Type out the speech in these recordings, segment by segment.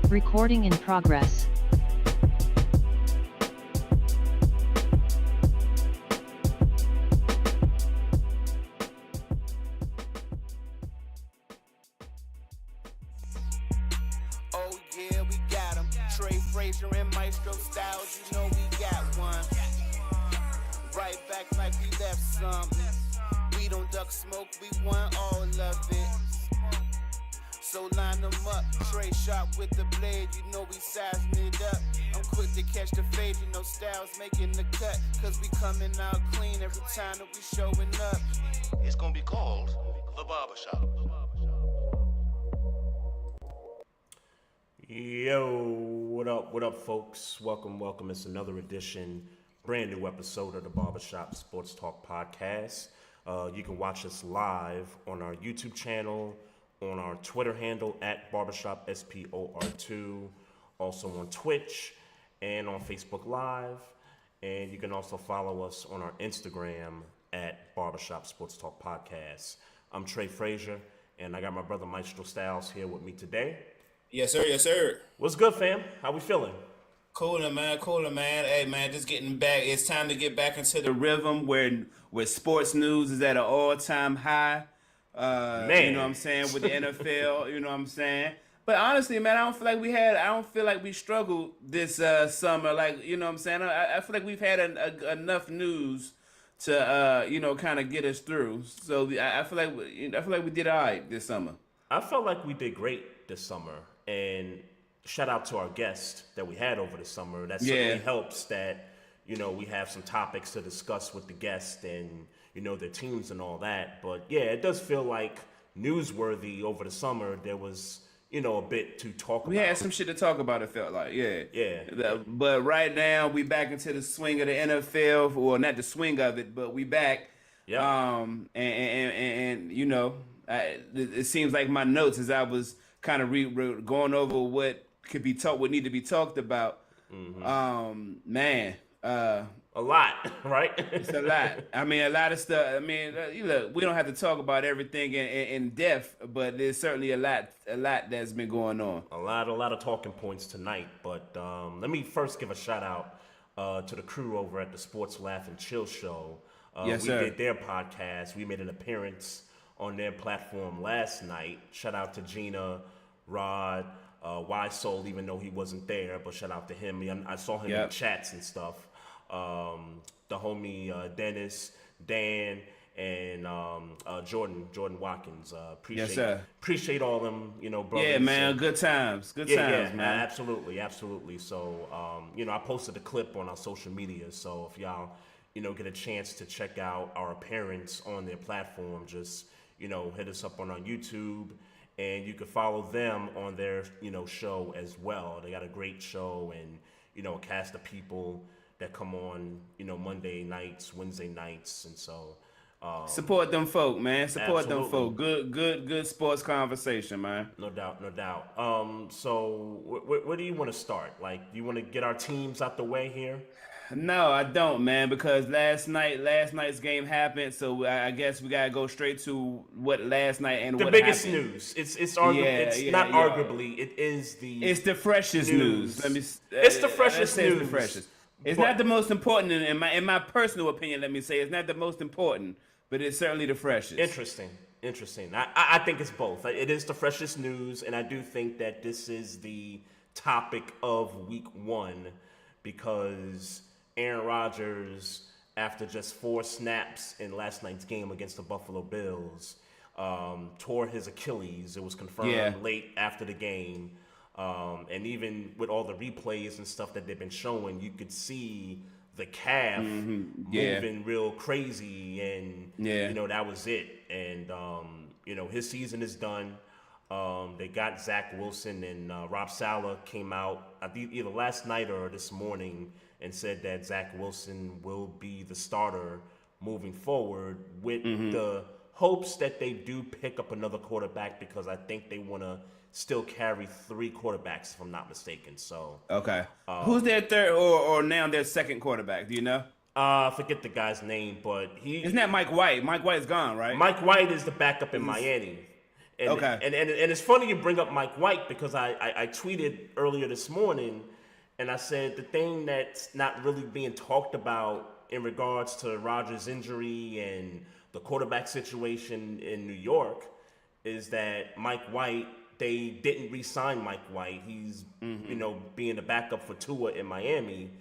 Recording in progress. Oh yeah, we got him. Trey, Frazier, and Maestro Styles, you know we got one. Right back like we left something. We don't duck smoke, we want all of it. So line them up, Trey shot with the blade, you know we sizing it up. I'm quick to catch the fade, you know Styles making the cut. Cause we coming out clean every time that we showing up. It's gonna be called The Barbershop. Yo, what up, folks? Welcome. It's another edition, brand new episode of the Barbershop Sports Talk Podcast. You can watch us live on our YouTube channel, on our Twitter handle at Barbershop SPOR2, also on Twitch and on Facebook Live. And you can also follow us on our Instagram at Barbershop Sports Talk Podcast. I'm Trey Frazier, and I got my brother Maestro Styles here with me today. Yes, sir. What's good, fam? How we feeling? Cooler, man. Hey, man, just getting back. It's time to get back into the rhythm where sports news is at an all-time high. Man. You know what I'm saying, with the NFL, you know what I'm saying? But honestly, man, I don't feel like we struggled this summer. Like, you know what I'm saying? I feel like we've had enough news to, kind of get us through. So I feel like we did all right this summer. I felt like we did great this summer. And shout out to our guests that we had over the summer. That certainly helps that, we have some topics to discuss with the guests and, their teams and all that. But yeah, it does feel like newsworthy over the summer. There was, a bit to talk about. We had some shit to talk about, it felt like, yeah. But right now, we back into the swing of the NFL. Well, not the swing of it, but we back. Yeah. It seems like my notes as I was kind of going over what could be talked, what need to be talked about. A lot, right? It's a lot. I mean, a lot of stuff. I mean, look, we don't have to talk about everything in depth, but there's certainly a lot that's been going on. A lot of talking points tonight. But let me first give a shout out to the crew over at the Sports Laugh and Chill Show. Yes, we sir. did their podcast. We made an appearance on their platform last night. Shout out to Gina, Rod, Y Soul, even though he wasn't there, but shout out to him. I saw him in the chats and stuff. The homie Dennis, Dan, and Jordan Watkins. Appreciate all them, brothers. Yeah, man, good times, man. Absolutely. So, I posted a clip on our social media. So if y'all, get a chance to check out our appearance on their platform, just hit us up on our YouTube, and you can follow them on their, show as well. They got a great show and, a cast of people that come on, Monday nights, Wednesday nights. And so, support them folk, man. Support absolutely. them folk. Good sports conversation, man. No doubt. So where do you want to start? Like, do you want to get our teams out the way here? No, I don't, man, because last night's game happened, so I guess we gotta go straight to what last night and the what biggest happened. news. It's arguably arguably, it is It's the freshest news. It's the freshest news. It's the freshest. It's not the most important in my personal opinion. Let me say it's not the most important, but it's certainly the freshest. Interesting. I think it's both. It is the freshest news, and I do think that this is the topic of week one because Aaron Rodgers, after just 4 snaps in last night's game against the Buffalo Bills, tore his Achilles. It was confirmed late after the game. And even with all the replays and stuff that they've been showing, you could see the calf moving real crazy. And, that was it. And, his season is done. They got Zach Wilson, and Rob Saleh came out, I think either last night or this morning, and said that Zach Wilson will be the starter moving forward with the hopes that they do pick up another quarterback, because I think they want to still carry 3 quarterbacks, if I'm not mistaken. So okay, who's their third or now their second quarterback? Do you know? I forget the guy's name, but isn't that Mike White? Mike White's gone, right? Mike White is the backup in Miami. And, Okay. And it's funny you bring up Mike White because I tweeted earlier this morning, and I said the thing that's not really being talked about in regards to Rodgers' injury and the quarterback situation in New York is that Mike White, they didn't re-sign Mike White. He's, being the backup for Tua in Miami.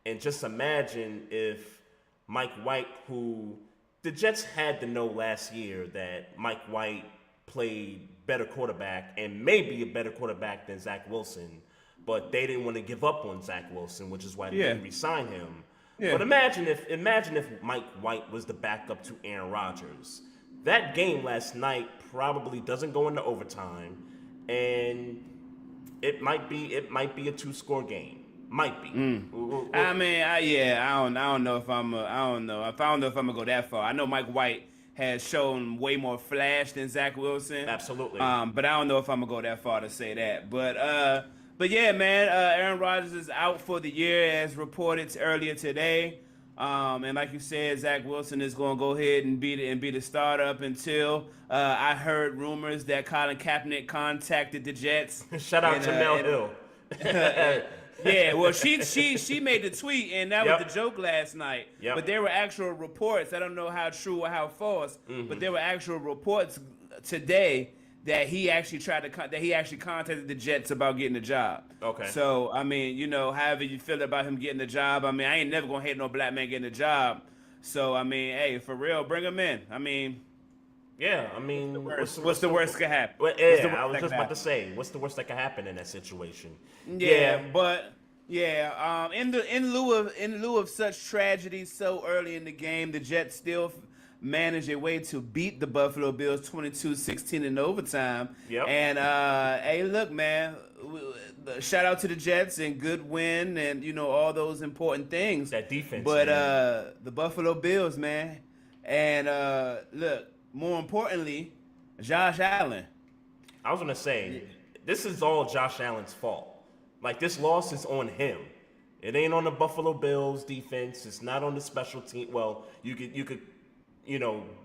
And just imagine if Mike White, who the Jets had to know last year that Mike White played better quarterback and maybe a better quarterback than Zach Wilson, but they didn't want to give up on Zach Wilson, which is why they didn't re-sign him. Yeah. But imagine if Mike White was the backup to Aaron Rodgers. That game last night probably doesn't go into overtime, and it might be a 2-score game. Might be. I mean, I don't know if I'm gonna go that far. I know Mike White has shown way more flash than Zach Wilson. Absolutely. But I don't know if I'm gonna go that far to say that. But yeah, man, Aaron Rodgers is out for the year as reported earlier today. And like you said, Zach Wilson is going to go ahead and be the starter up until I heard rumors that Colin Kaepernick contacted the Jets. Shout out to Mel Hill. Yeah, well, she made the tweet, and that was the joke last night. Yep. But there were actual reports. I don't know how true or how false, but there were actual reports today that he actually contacted the Jets about getting the job. Okay. So, I mean, however you feel about him getting the job, I mean, I ain't never going to hate no black man getting a job. So, I mean, hey, for real, bring him in. I mean... Yeah, I mean... What's the worst that could happen? Well, yeah, I was just about to say, what's the worst that could happen in that situation? Yeah, but... Yeah, in lieu of such tragedy so early in the game, the Jets still managed a way to beat the Buffalo Bills 22-16 in overtime. Yep. And hey, look, man, shout out to the Jets and good win and all those important things. That defense. But the Buffalo Bills, man, and look, more importantly, Josh Allen. I was gonna say, this is all Josh Allen's fault. Like, this loss is on him. It ain't on the Buffalo Bills defense. It's not on the special team. Well, you could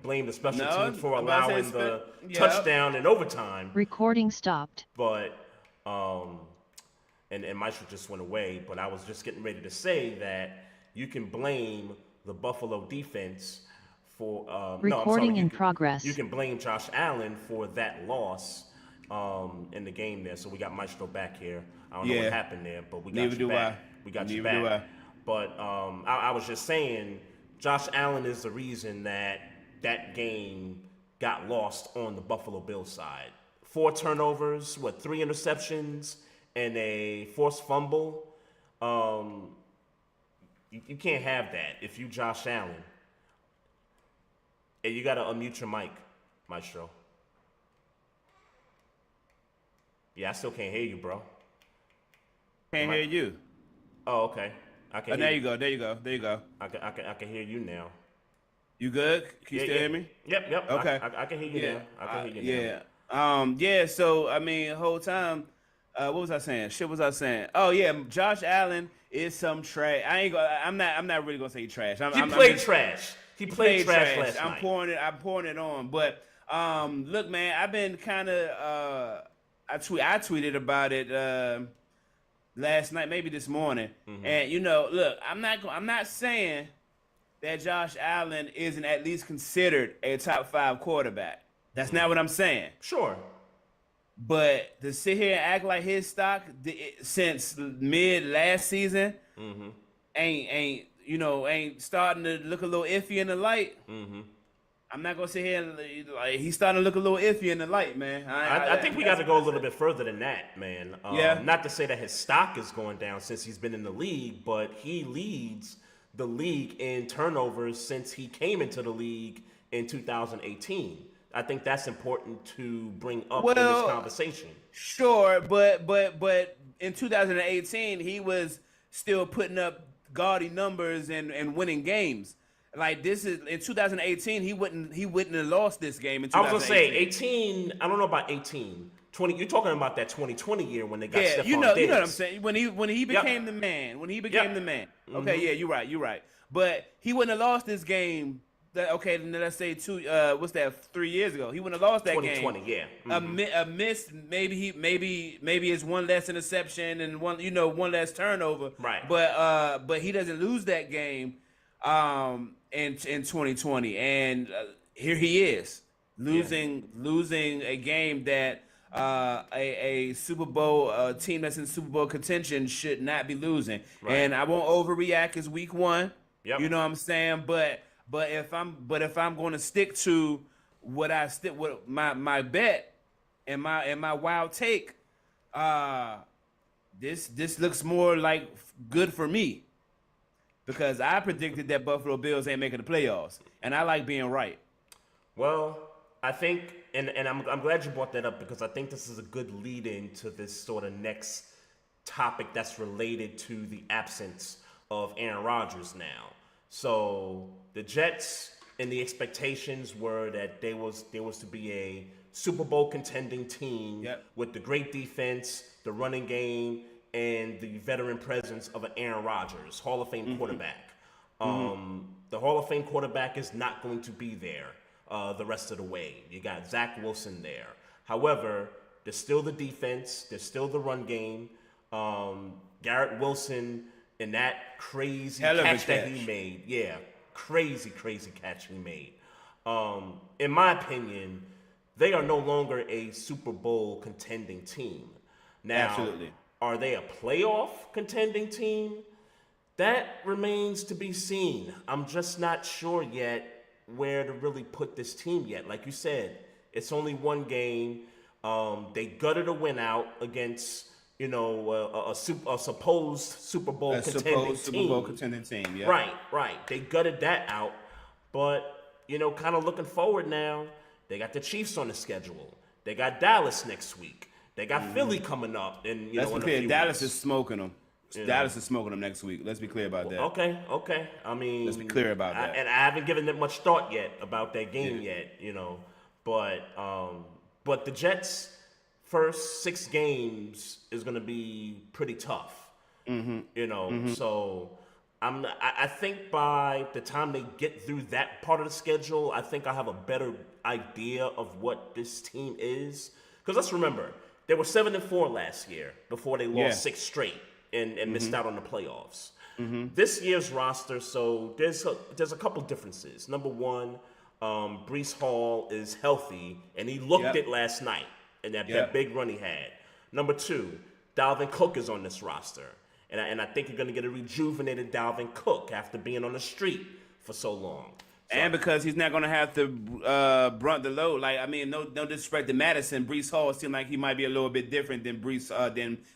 blame the special team for allowing the touchdown in overtime. Recording stopped. But and Maestro just went away. But I was just getting ready to say that you can blame the Buffalo defense for recording in progress. You can blame Josh Allen for that loss in the game there. So we got Maestro back here. I don't know what happened there, but we got you back. We got you back. But I was just saying, Josh Allen is the reason that game got lost on the Buffalo Bills side. 4 turnovers, 3 interceptions, and a forced fumble. You can't have that if you Josh Allen. And you got to unmute your mic, Maestro. Yeah, I still can't hear you, bro. Can't hear you. Oh, okay. I can. There you go. There you go. I can hear you now. You good? Can you still hear me? Yep. Okay. I can hear you now. I can hear you now. Yeah. So I mean, the whole time, what was I saying? Shit, was I saying? Oh yeah, Josh Allen is some trash. I'm not really gonna say trash. He played trash. He played trash last night. I'm pouring it on. But look, man, I've been kind of I tweeted about it last night, maybe this morning. And look, I'm not saying that Josh Allen isn't at least considered a top 5 quarterback. That's not what I'm saying. Sure. But to sit here and act like his stock since mid last season ain't starting to look a little iffy in the light. I'm not gonna sit here and like he's starting to look a little iffy in the light, man. I think we got to go a little bit further than that, man. Not to say that his stock is going down since he's been in the league, but he leads the league in turnovers since he came into the league in 2018. I think that's important to bring up in this conversation. Sure, but in 2018 he was still putting up gaudy numbers and winning games. Like this is in 2018, he wouldn't have lost this game in 2018. I was gonna say 18. I don't know about 18. 20. You're talking about that 2020 year when they got Stephon Diggs. You know what I'm saying. When he became the man. When he became the man. Okay, yeah, you're right. But he wouldn't have lost this game Okay, then let's say what's that? 3 years ago, he wouldn't have lost that 2020, game. yeah. A miss, maybe it's one less interception and one less turnover. Right. But he doesn't lose that game, in 2020, and here he is losing a game that a Super Bowl team that's in Super Bowl contention should not be losing. Right. And I won't overreact. It's week 1. Yep. You know what I'm saying? But if I'm going to stick to what my bet and my wild take, this looks more like good for me, because I predicted that Buffalo Bills ain't making the playoffs, and I like being right. Well, I think, and I'm glad you brought that up, because I think this is a good lead-in to this sort of next topic that's related to the absence of Aaron Rodgers now. So the Jets, and the expectations were that there was to be a Super Bowl contending team with the great defense, the running game, and the veteran presence of an Aaron Rodgers, Hall of Fame quarterback. The Hall of Fame quarterback is not going to be there the rest of the way. You got Zach Wilson there. However, there's still the defense. There's still the run game. Garrett Wilson and that crazy catch that he made. Yeah, crazy catch he made. In my opinion, they are no longer a Super Bowl contending team. Now, absolutely. Are they a playoff contending team? That remains to be seen. I'm just not sure yet where to really put this team yet. Like you said, it's only one game. They gutted a win out against, a supposed Super Bowl contending team. Super Bowl contending team, yeah. Right. They gutted that out. But, kind of looking forward now, they got the Chiefs on the schedule. They got Dallas next week. They got Philly coming up. And let's be clear, Dallas is smoking them. Dallas is smoking them next week. Let's be clear about that. Okay. I mean, let's be clear about that. And I haven't given it much thought yet about that game yet, But the Jets' first 6 games is going to be pretty tough. So I think by the time they get through that part of the schedule, I think I'll have a better idea of what this team is. Because let's remember, they were 7-4 last year before they lost 6 straight and missed out on the playoffs. This year's roster, so there's a couple differences. Number one, Breece Hall is healthy, and he looked it last night in that big run he had. Number 2, Dalvin Cook is on this roster. And I think you're going to get a rejuvenated Dalvin Cook after being on the street for so long. And because he's not going to have to brunt the load. Like, I mean, no disrespect to Madison. Breece Hall seemed like he might be a little bit different than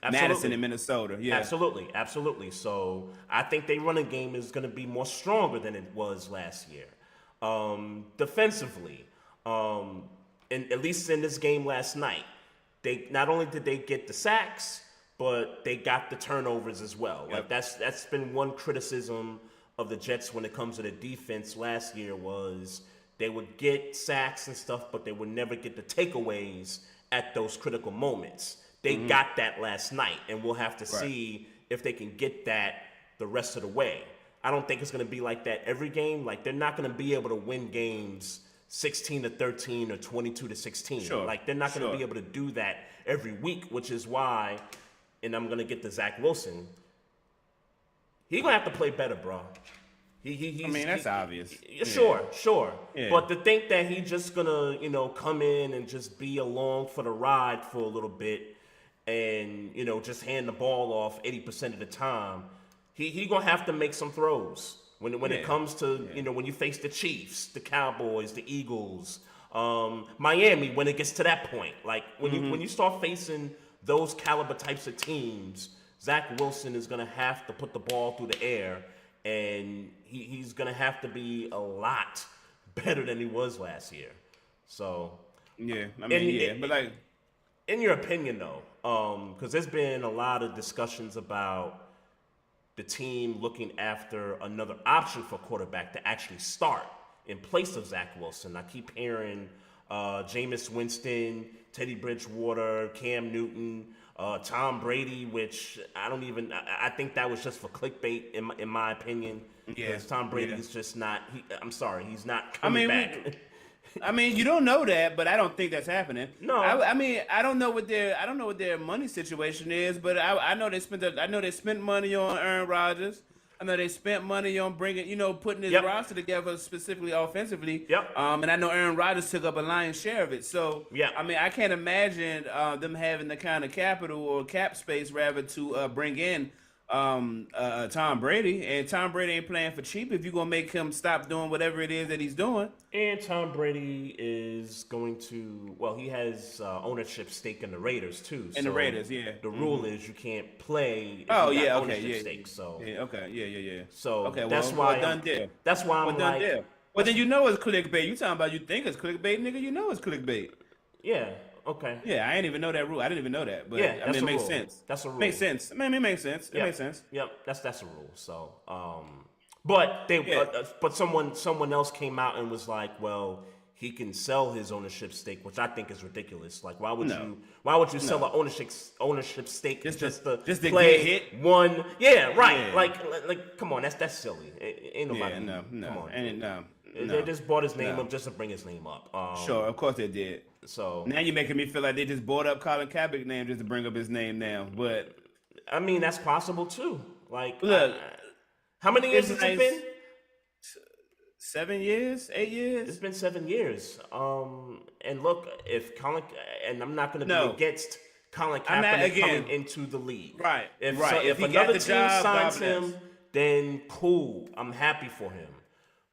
Madison in Minnesota. Yeah, absolutely. So I think their running game is going to be more stronger than it was last year. Defensively, and at least in this game last night, they not only did they get the sacks, but they got the turnovers as well. Like that's been one criticism of the Jets when it comes to the defense last year, was they would get sacks and stuff, but they would never get the takeaways at those critical moments. They got that last night, and we'll have to see if they can get that the rest of the way. I don't think it's going to be like that every game. Like, they're not going to be able to win games 16-13 or 22-16. Sure. Like, they're not going to be able to do that every week, which is why, and I'm going to get to Zach Wilson, he's going to have to play better, bro. That's obvious. Sure. Yeah. But to think that he's just going to, come in and just be along for the ride for a little bit and, just hand the ball off 80% of the time, he going to have to make some throws when it comes to, when you face the Chiefs, the Cowboys, the Eagles, Miami, when it gets to that point. Like, when you start facing those caliber types of teams, Zach Wilson is going to have to put the ball through the air, and he's going to have to be a lot better than he was last year. So, but like, in your opinion, though, because there's been a lot of discussions about the team looking after another option for quarterback to actually start in place of Zach Wilson. I keep hearing Jameis Winston, Teddy Bridgewater, Cam Newton, Tom Brady, which I think that was just for clickbait in my opinion. Yeah, because Tom Brady is just not. I'm sorry, he's not coming back. You don't know that, but I don't think that's happening. No. I don't know what their money situation is, but I know they spent money on Aaron Rodgers. I know they spent money on putting his roster together specifically offensively. Yep. And I know Aaron Rodgers took up a lion's share of it. So I can't imagine them having the kind of capital or cap space rather to bring in Tom Brady, and Tom Brady ain't playing for cheap if you're gonna make him stop doing whatever it is that he's doing. And Tom Brady is going to, he has ownership stake in the Raiders too. The Raiders, yeah. The rule is you can't play. Ownership stake. So So that's why done deal. That's why I'm done deal. Well, then you know it's clickbait. You talking about you think it's clickbait, nigga? You know it's clickbait. Yeah. Okay. Yeah, I didn't even know that rule. I didn't even know that, but it makes rule. sense. That's a rule. Makes sense. It makes sense. It makes sense. Yep, that's a rule. So, but someone else came out and was like, well, he can sell his ownership stake, which I think is ridiculous. Like, why would you sell an ownership stake just to play get hit? One? Yeah, right. Yeah. Like, come on, that's silly. Ain't nobody. Yeah, come on. And They just brought his name up just to bring his name up. Sure, of course they did. So now you're making me feel like they just brought up Colin Kaepernick's name just to bring up his name now. But I mean, that's possible too. Like, look, how many years has it been? 7 years, 8 years. It's been 7 years. And look, if Colin, and I'm not going to be against Colin Kaepernick coming into the league. Right. If another team signs him, then cool. I'm happy for him.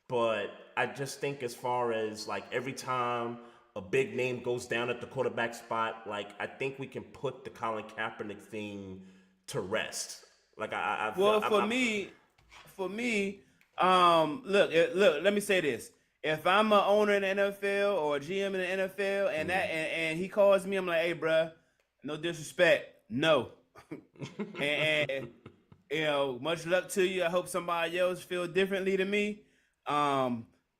But I just think as far as like every time a big name goes down at the quarterback spot, like I think we can put the Colin Kaepernick thing to rest. Like for me, look. Let me say this: if I'm an owner in the NFL or a GM in the NFL, and he calls me, I'm like, hey, bruh, no disrespect, no, and much luck to you. I hope somebody else feel differently to me.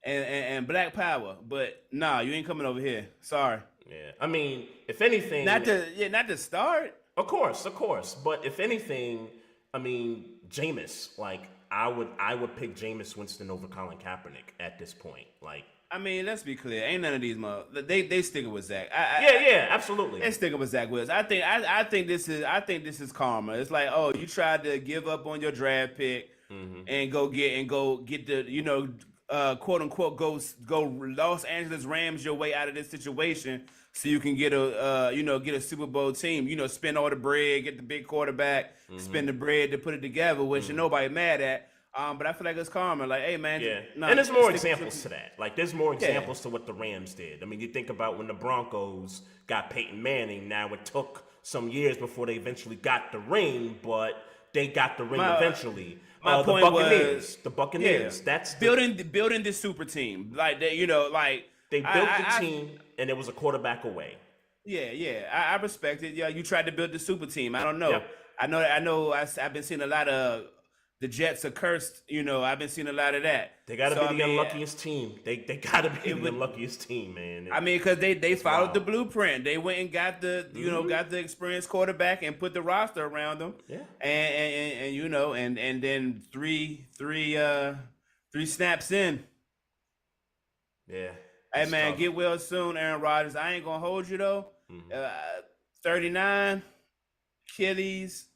And Black Power, but nah, you ain't coming over here. Sorry. Yeah, I mean, if anything, not to start. Of course, but if anything, I mean, Jameis, like I would pick Jameis Winston over Colin Kaepernick at this point. Like, I mean, let's be clear, ain't none of these they sticking with Zach. Yeah, absolutely. They sticking with Zach Wilson. I think this is karma. It's like, oh, you tried to give up on your draft pick and go get the quote unquote go Los Angeles Rams your way out of this situation so you can get a Super Bowl team. Spend all the bread, get the big quarterback, spend the bread to put it together, which nobody mad at. But I feel like it's karma. Like, hey man, and there's more examples to that. Like, there's more examples to what the Rams did. I mean, you think about when the Broncos got Peyton Manning. Now it took some years before they eventually got the ring, but they got the ring eventually. My point was the Buccaneers. That's building this super team. Like they built the team, and it was a quarterback away. Yeah. I respect it. Yeah, you tried to build the super team. I don't know. Yep. I know. I've been seeing a lot of the Jets are cursed. I've been seeing a lot of that. They got to be the unluckiest team. They got to be the unluckiest team, man. Because they followed the blueprint. They went and got the got the experienced quarterback and put the roster around them. Yeah. And then three snaps in. Yeah. Hey man, tough. Get well soon, Aaron Rodgers. I ain't gonna hold you though. 39 Achilles.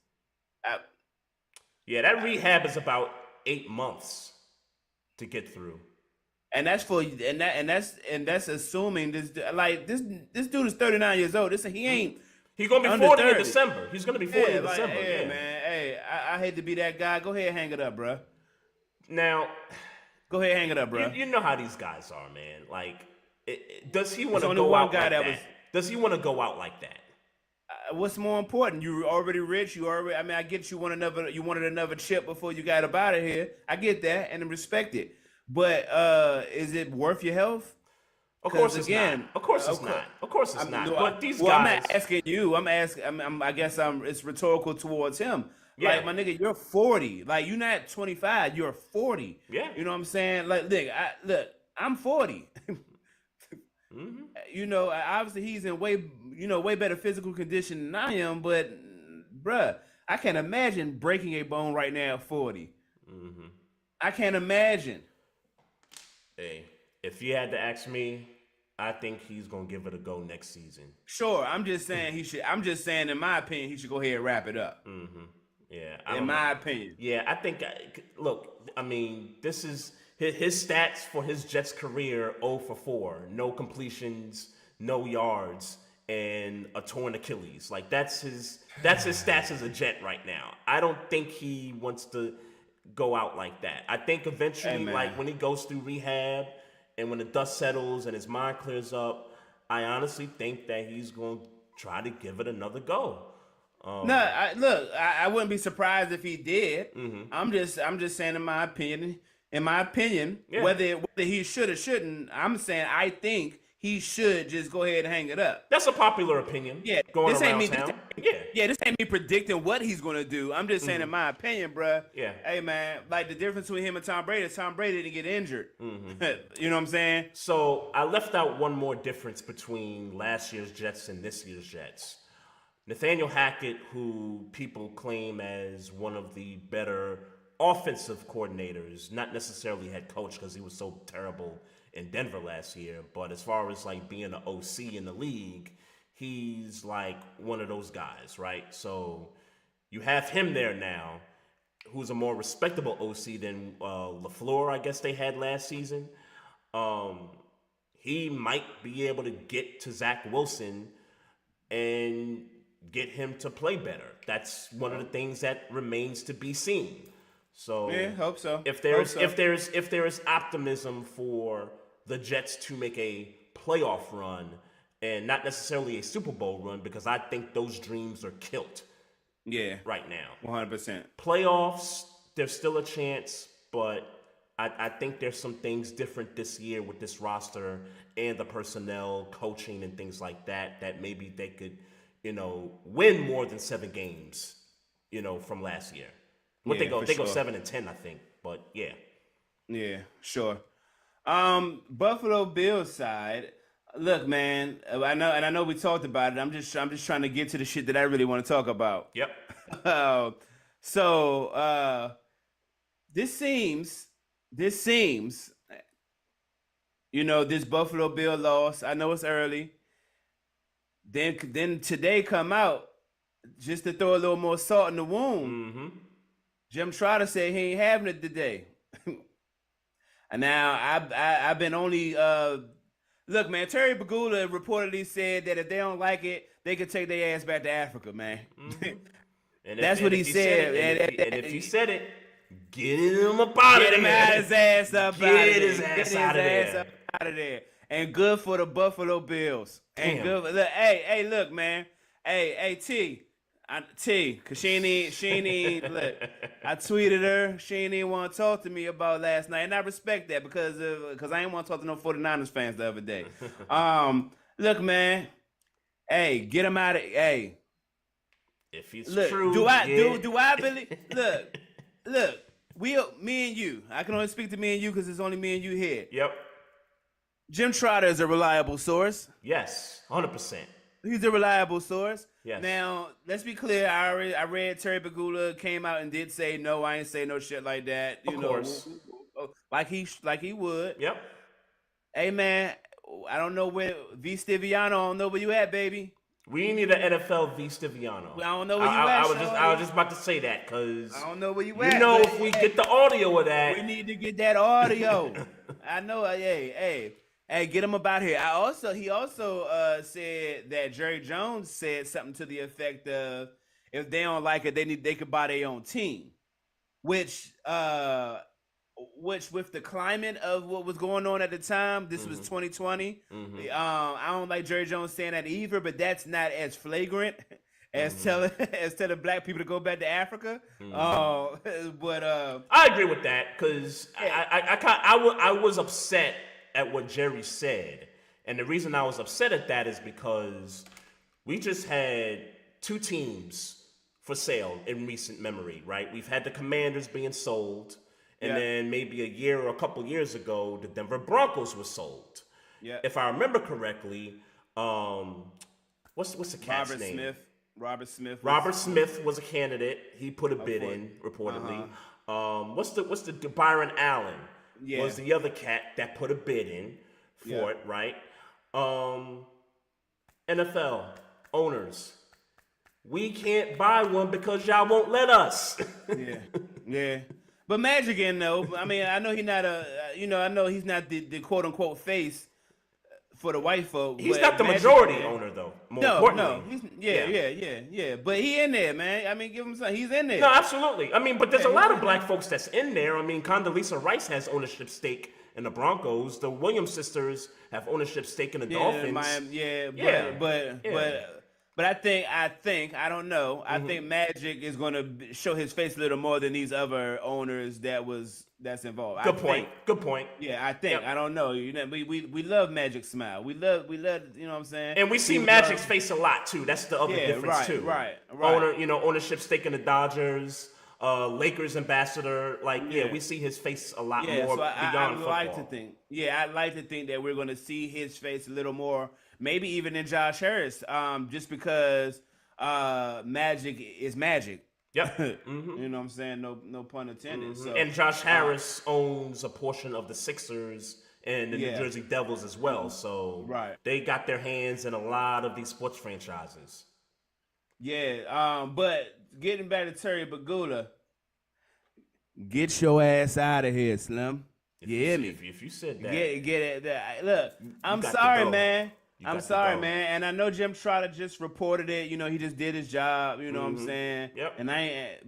Yeah, that rehab is about 8 months to get through. And that's that's assuming this dude is 39 years old. He ain't. He's gonna be 40 in December. He's gonna be 40 in December. Hey man, hey, I hate to be that guy. Go ahead, hang it up, bro. Now, go ahead, hang it up, bro. You know how these guys are, man. Like, does he want to go out like that? Does he want to go out like that? What's more important? You're already rich. I get you wanted another chip before you got up out of here. I get that and respect it. But is it worth your health? Of course it's not. Of course it's not. But these guys. I'm not asking you. I guess it's rhetorical towards him. Yeah. Like, my nigga, you're 40. Like, you're not 25. You're 40. Yeah. You know what I'm saying? Like, look, I'm 40. Obviously he's in way better physical condition than I am, but bruh, I can't imagine breaking a bone right now at 40. I can't imagine. Hey, if you had to ask me, I think he's gonna give it a go next season. Sure, I'm just saying he should. I'm just saying, in my opinion, he should go ahead and wrap it up. Yeah, In my opinion. Yeah, I think. Look, I mean, this is his stats for his Jets career: 0 for 4, no completions, no yards, and a torn Achilles. Like that's his stats as a Jet right now. I don't think he wants to go out like that. I think eventually, Hey, like when he goes through rehab and when the dust settles and his mind clears up, I honestly think that he's going to try to give it another go. No, I wouldn't be surprised if he did. I'm just saying, in my opinion, Yeah. whether he should or shouldn't, I'm saying I think he should just go ahead and hang it up. That's a popular opinion. Yeah, going this ain't around me. town. This ain't me predicting what he's gonna do. I'm just saying, in my opinion, bruh. Yeah. Hey, man, like the difference between him and Tom Brady is Tom Brady didn't get injured. You know what I'm saying? So I left out one more difference between last year's Jets and this year's Jets. Nathaniel Hackett, who people claim as one of the better offensive coordinators, not necessarily head coach because he was so terrible in Denver last year, but as far as like being an OC in the league, he's like one of those guys, right? So you have him there now, who's a more respectable OC than LaFleur, I guess they had last season. He might be able to get to Zach Wilson and get him to play better. That's one of the things that remains to be seen. So Yeah, hope so. If there's optimism for the Jets to make a playoff run and not necessarily a Super Bowl run, because I think those dreams are killed Yeah, right now. 100%. Playoffs, there's still a chance, but I think there's some things different this year with this roster and the personnel, coaching, and things like that, that maybe they could, win more than 7 games, from last year. What they go 7-10, I think. But yeah. Yeah, sure. Buffalo Bills side. Look, man, I know we talked about it. I'm just trying to get to the shit that I really want to talk about. Yep. This seems, this Buffalo Bill loss. I know it's early. Then today come out just to throw a little more salt in the wound. Jim Trotter said he ain't having it today. And now I've been only look, man. Terry Pegula reportedly said that if they don't like it, they could take their ass back to Africa, man. And That's what he said. And if he said it, get him up out of there. Get him out his ass up. Get his ass out of there. And good for the Buffalo Bills. And good. Look, hey, look, man. Hey, T, cause she ain't look. I tweeted her. She ain't even want to talk to me about last night, and I respect that because I ain't want to talk to no 49ers fans the other day. Look, man. Hey, get him out of. Hey, if he's look, true, do I believe? Look. Me and you. I can only speak to me and you because it's only me and you here. Yep. Jim Trotter is a reliable source. Yes, 100%. He's a reliable source. Yes. Now, let's be clear. I read Terry Pegula came out and did say no. I ain't say no shit like that. Of course. Like he would. Yep. Hey man, I don't know where V Stiviano. I don't know where you at, baby. We need an NFL V Stiviano. I don't know where you at. I was just about to say that because I don't know where you at. If we get the audio of that, we need to get that audio. I know. Hey, get him about here. He also said that Jerry Jones said something to the effect of if they don't like it, they could buy their own team, which with the climate of what was going on at the time, this was 2020. I don't like Jerry Jones saying that either, but that's not as flagrant as telling black people to go back to Africa. But I agree with that because I was upset at what Jerry said. And the reason I was upset at that is because we just had 2 teams for sale in recent memory, right? We've had the Commanders being sold, and then maybe a year or a couple years ago, the Denver Broncos were sold. Yeah. If I remember correctly, what's the cat's name? Robert Smith. Robert Smith was a candidate. He put a bid in, reportedly. What's the Byron Allen Yeah. was the other cat that put a bid in for it, right? NFL owners, we can't buy one because y'all won't let us. Yeah. But Magic in though. I mean, I know he's not I know he's not the quote unquote face for the white folk. He's but not the Magic majority in. owner though. No. Yeah. But he in there, man. I mean, give him something. He's in there. No, absolutely. I mean, but there's a lot of black folks that's in there. I mean, Condoleezza Rice has ownership stake in the Broncos. The Williams sisters have ownership stake in the Dolphins. But I think I don't know. I think Magic is going to show his face a little more than these other owners that's involved. Good point. Yeah, I think. Yep. I don't know. You know, we love Magic smile. We love. You know what I'm saying? And we see Magic's face a lot too. That's the other difference too. Right. Ownership stake in the Dodgers. Lakers ambassador, we see his face a lot more so beyond football. I'd like to think that we're going to see his face a little more, maybe even in Josh Harris, just because Magic is Magic. Yep. You know what I'm saying? No pun intended. So, and Josh Harris owns a portion of the Sixers and the New Jersey Devils as well. So they got their hands in a lot of these sports franchises. Yeah, but getting back to Terry Bagula, get your ass out of here, Slim. You hear me? If you said that, get it. Look, I'm sorry, man. I'm sorry, man. And I know Jim Trotter just reported it. You know, he just did his job. You know what I'm saying? Yep. And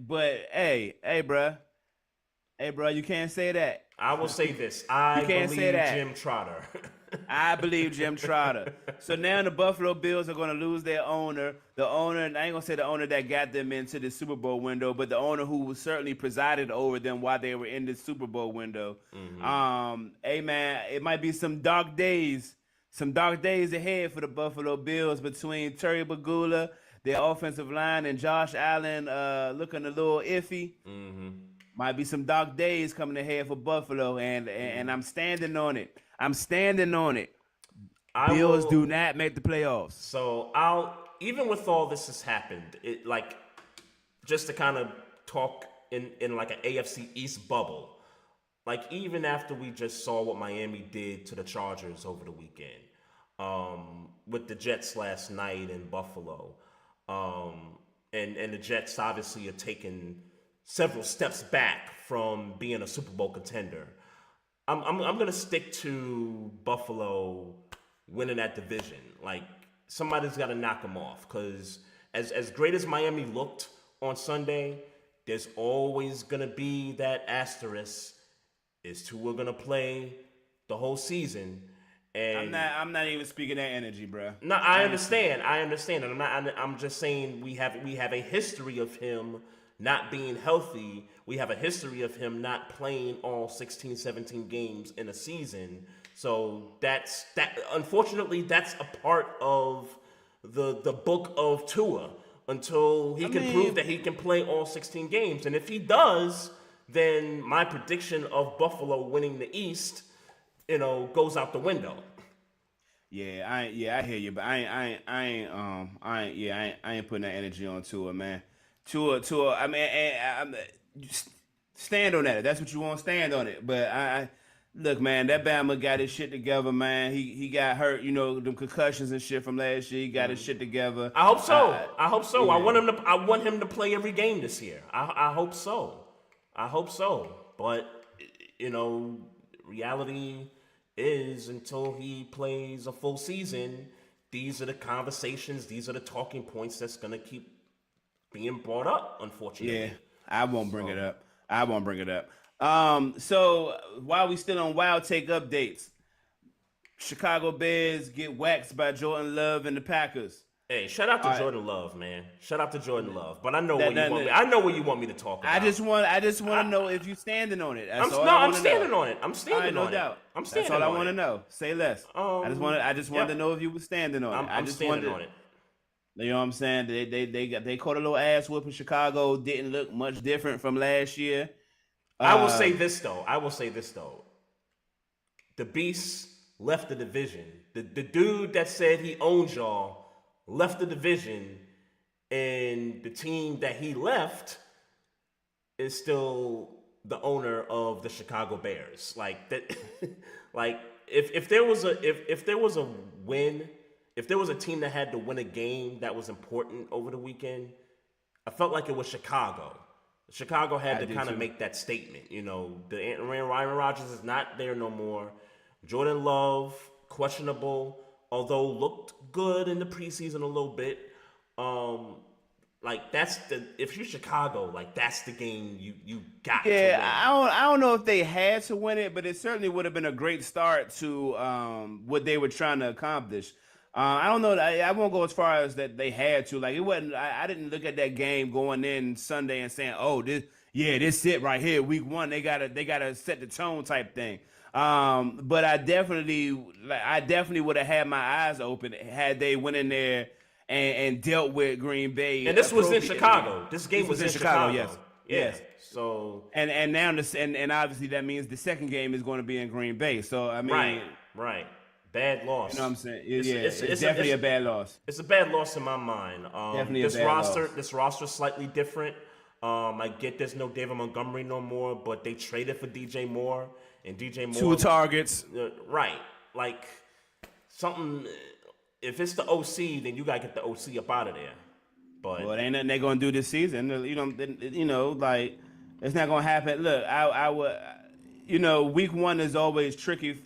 but hey, bro, you can't say that. I will say this. I believe Jim Trotter. I believe Jim Trotter. So now the Buffalo Bills are going to lose their owner. The owner, I ain't going to say the owner that got them into the Super Bowl window, but the owner who certainly presided over them while they were in the Super Bowl window. Hey, man, it might be some dark days ahead for the Buffalo Bills between Terry Bagula, their offensive line, and Josh Allen looking a little iffy. Might be some dark days coming ahead for Buffalo, and I'm standing on it. Bills do not make the playoffs. So even with all this has happened, just to kind of talk in like an AFC East bubble, even after we just saw what Miami did to the Chargers over the weekend, with the Jets last night in Buffalo, and the Jets obviously are taking several steps back from being a Super Bowl contender. I'm gonna stick to Buffalo winning that division. Somebody's got to knock them off, because as great as Miami looked on Sunday, there's always gonna be that asterisk as to we're gonna play the whole season. And I'm not even speaking that energy, bro. No, I understand, and I'm just saying we have a history of him not being healthy. We have a history of him not playing all 16, 17 games in a season. So that. Unfortunately, that's a part of the book of Tua until he can prove that he can play all 16 games. And if he does, then my prediction of Buffalo winning the East, goes out the window. Yeah, I hear you, but I ain't putting that energy on Tua, man. Tua. I mean, I'm stand on that. If that's what you want, stand on it. But I look, man, that Bama got his shit together, man. He got hurt, them concussions and shit from last year. He got his shit together. I hope so. Yeah. I want him to play every game this year. I hope so. But reality is, until he plays a full season, these are the conversations, these are the talking points that's gonna keep being brought up, unfortunately. Yeah, I won't bring it up. So while we still on Wild Take updates, Chicago Bears get waxed by Jordan Love and the Packers. Hey, shout out to Jordan Love, man. Shout out to Jordan Love. But I know where you want me to talk about. I just want to know if you're standing on it. I'm standing on it. I'm standing on it. No doubt. That's all I want to know. Say less. I just wanted to know if you were standing on it. I'm standing on it. You know what I'm saying? They caught a little ass whooping. Chicago didn't look much different from last year. I will say this though. The Beast left the division. The dude that said he owns y'all left the division, and the team that he left is still the owner of the Chicago Bears. Like that, like if there was a win, if there was a team that had to win a game that was important over the weekend, I felt like it was Chicago. Chicago had to kind of make that statement. You know, Aaron Rodgers is not there no more. Jordan Love, questionable, although looked good in the preseason a little bit. Like if you're Chicago, like that's the game you got to win. I don't know if they had to win it, but it certainly would have been a great start to what they were trying to accomplish. I don't know. I won't go as far as that they had to. Like it wasn't. I didn't look at that game going in Sunday and saying, "Oh, this it right here, week 1. They gotta set the tone," type thing. But I definitely would have had my eyes open had they went in there and dealt with Green Bay. And this was in Chicago. This game was in Chicago. Yes. Yeah. Yes. So and now and obviously that means the second game is going to be in Green Bay. So I mean, right. Bad loss. You know what I'm saying? It's definitely a bad loss. It's a bad loss in my mind. Definitely this a bad roster, loss. This roster's slightly different. I get there's no David Montgomery no more, but they traded for DJ Moore, and DJ Moore 2 targets. Right, like something. If it's the OC, then you gotta get the OC up out of there. But it ain't nothing they're gonna do this season. You know, like it's not gonna happen. Look, I would. You know, week 1 is always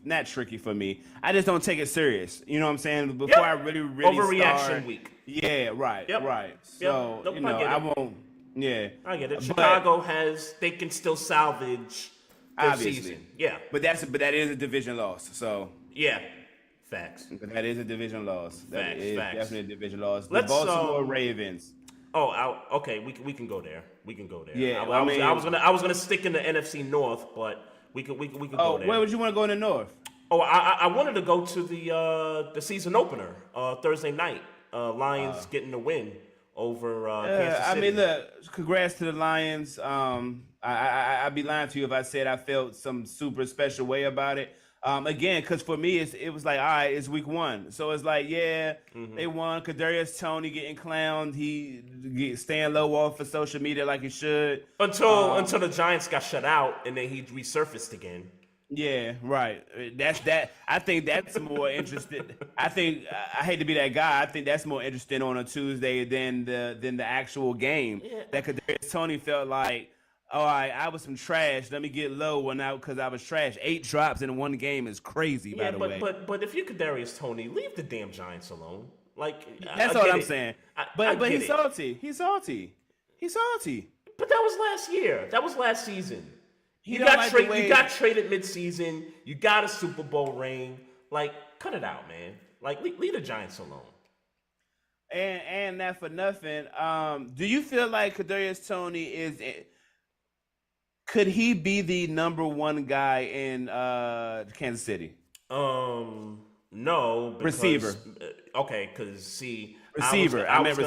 not tricky for me. I just don't take it serious. You know what I'm saying? Before I really overreaction start, week. Yeah, right, right. So Nope, you know, I won't. Yeah, I get it. Chicago they can still salvage their season. Yeah, but that is a division loss. So yeah, facts. But that is a division loss. That is definitely a division loss. The Let's, Baltimore Ravens. Okay. We can go there. Yeah, I was gonna stick in the NFC North, but. We could go there. Where would you want to go in the North? I wanted to go to the season opener Thursday night. Lions getting the win over Kansas City. I mean, look, congrats to the Lions. I'd be lying to you if I said I felt some super special way about it. Again, because for me, it was like, all right, it's week 1. So it's like, they won. Kadarius Toney getting clowned. He staying low off of social media like he should. Until the Giants got shut out and then he resurfaced again. Yeah, right. That's that. I think that's more interesting. I hate to be that guy. I think that's more interesting on a Tuesday than the actual game. Yeah. That Kadarius Toney felt like, all right, I was some trash. Let me get low because I was trash. 8 drops in one game is crazy, by the way. But if you're Kadarius Toney, leave the damn Giants alone. Like that's what I'm saying. But he's salty. He's salty. But that was last year. That was last season. You got traded mid-season. You got a Super Bowl ring. Like, cut it out, man. Like, leave the Giants alone. And that for nothing. Do you feel like Kadarius Toney could he be the number 1 guy in Kansas City? No. Because, receiver. Okay, because see, receiver. I was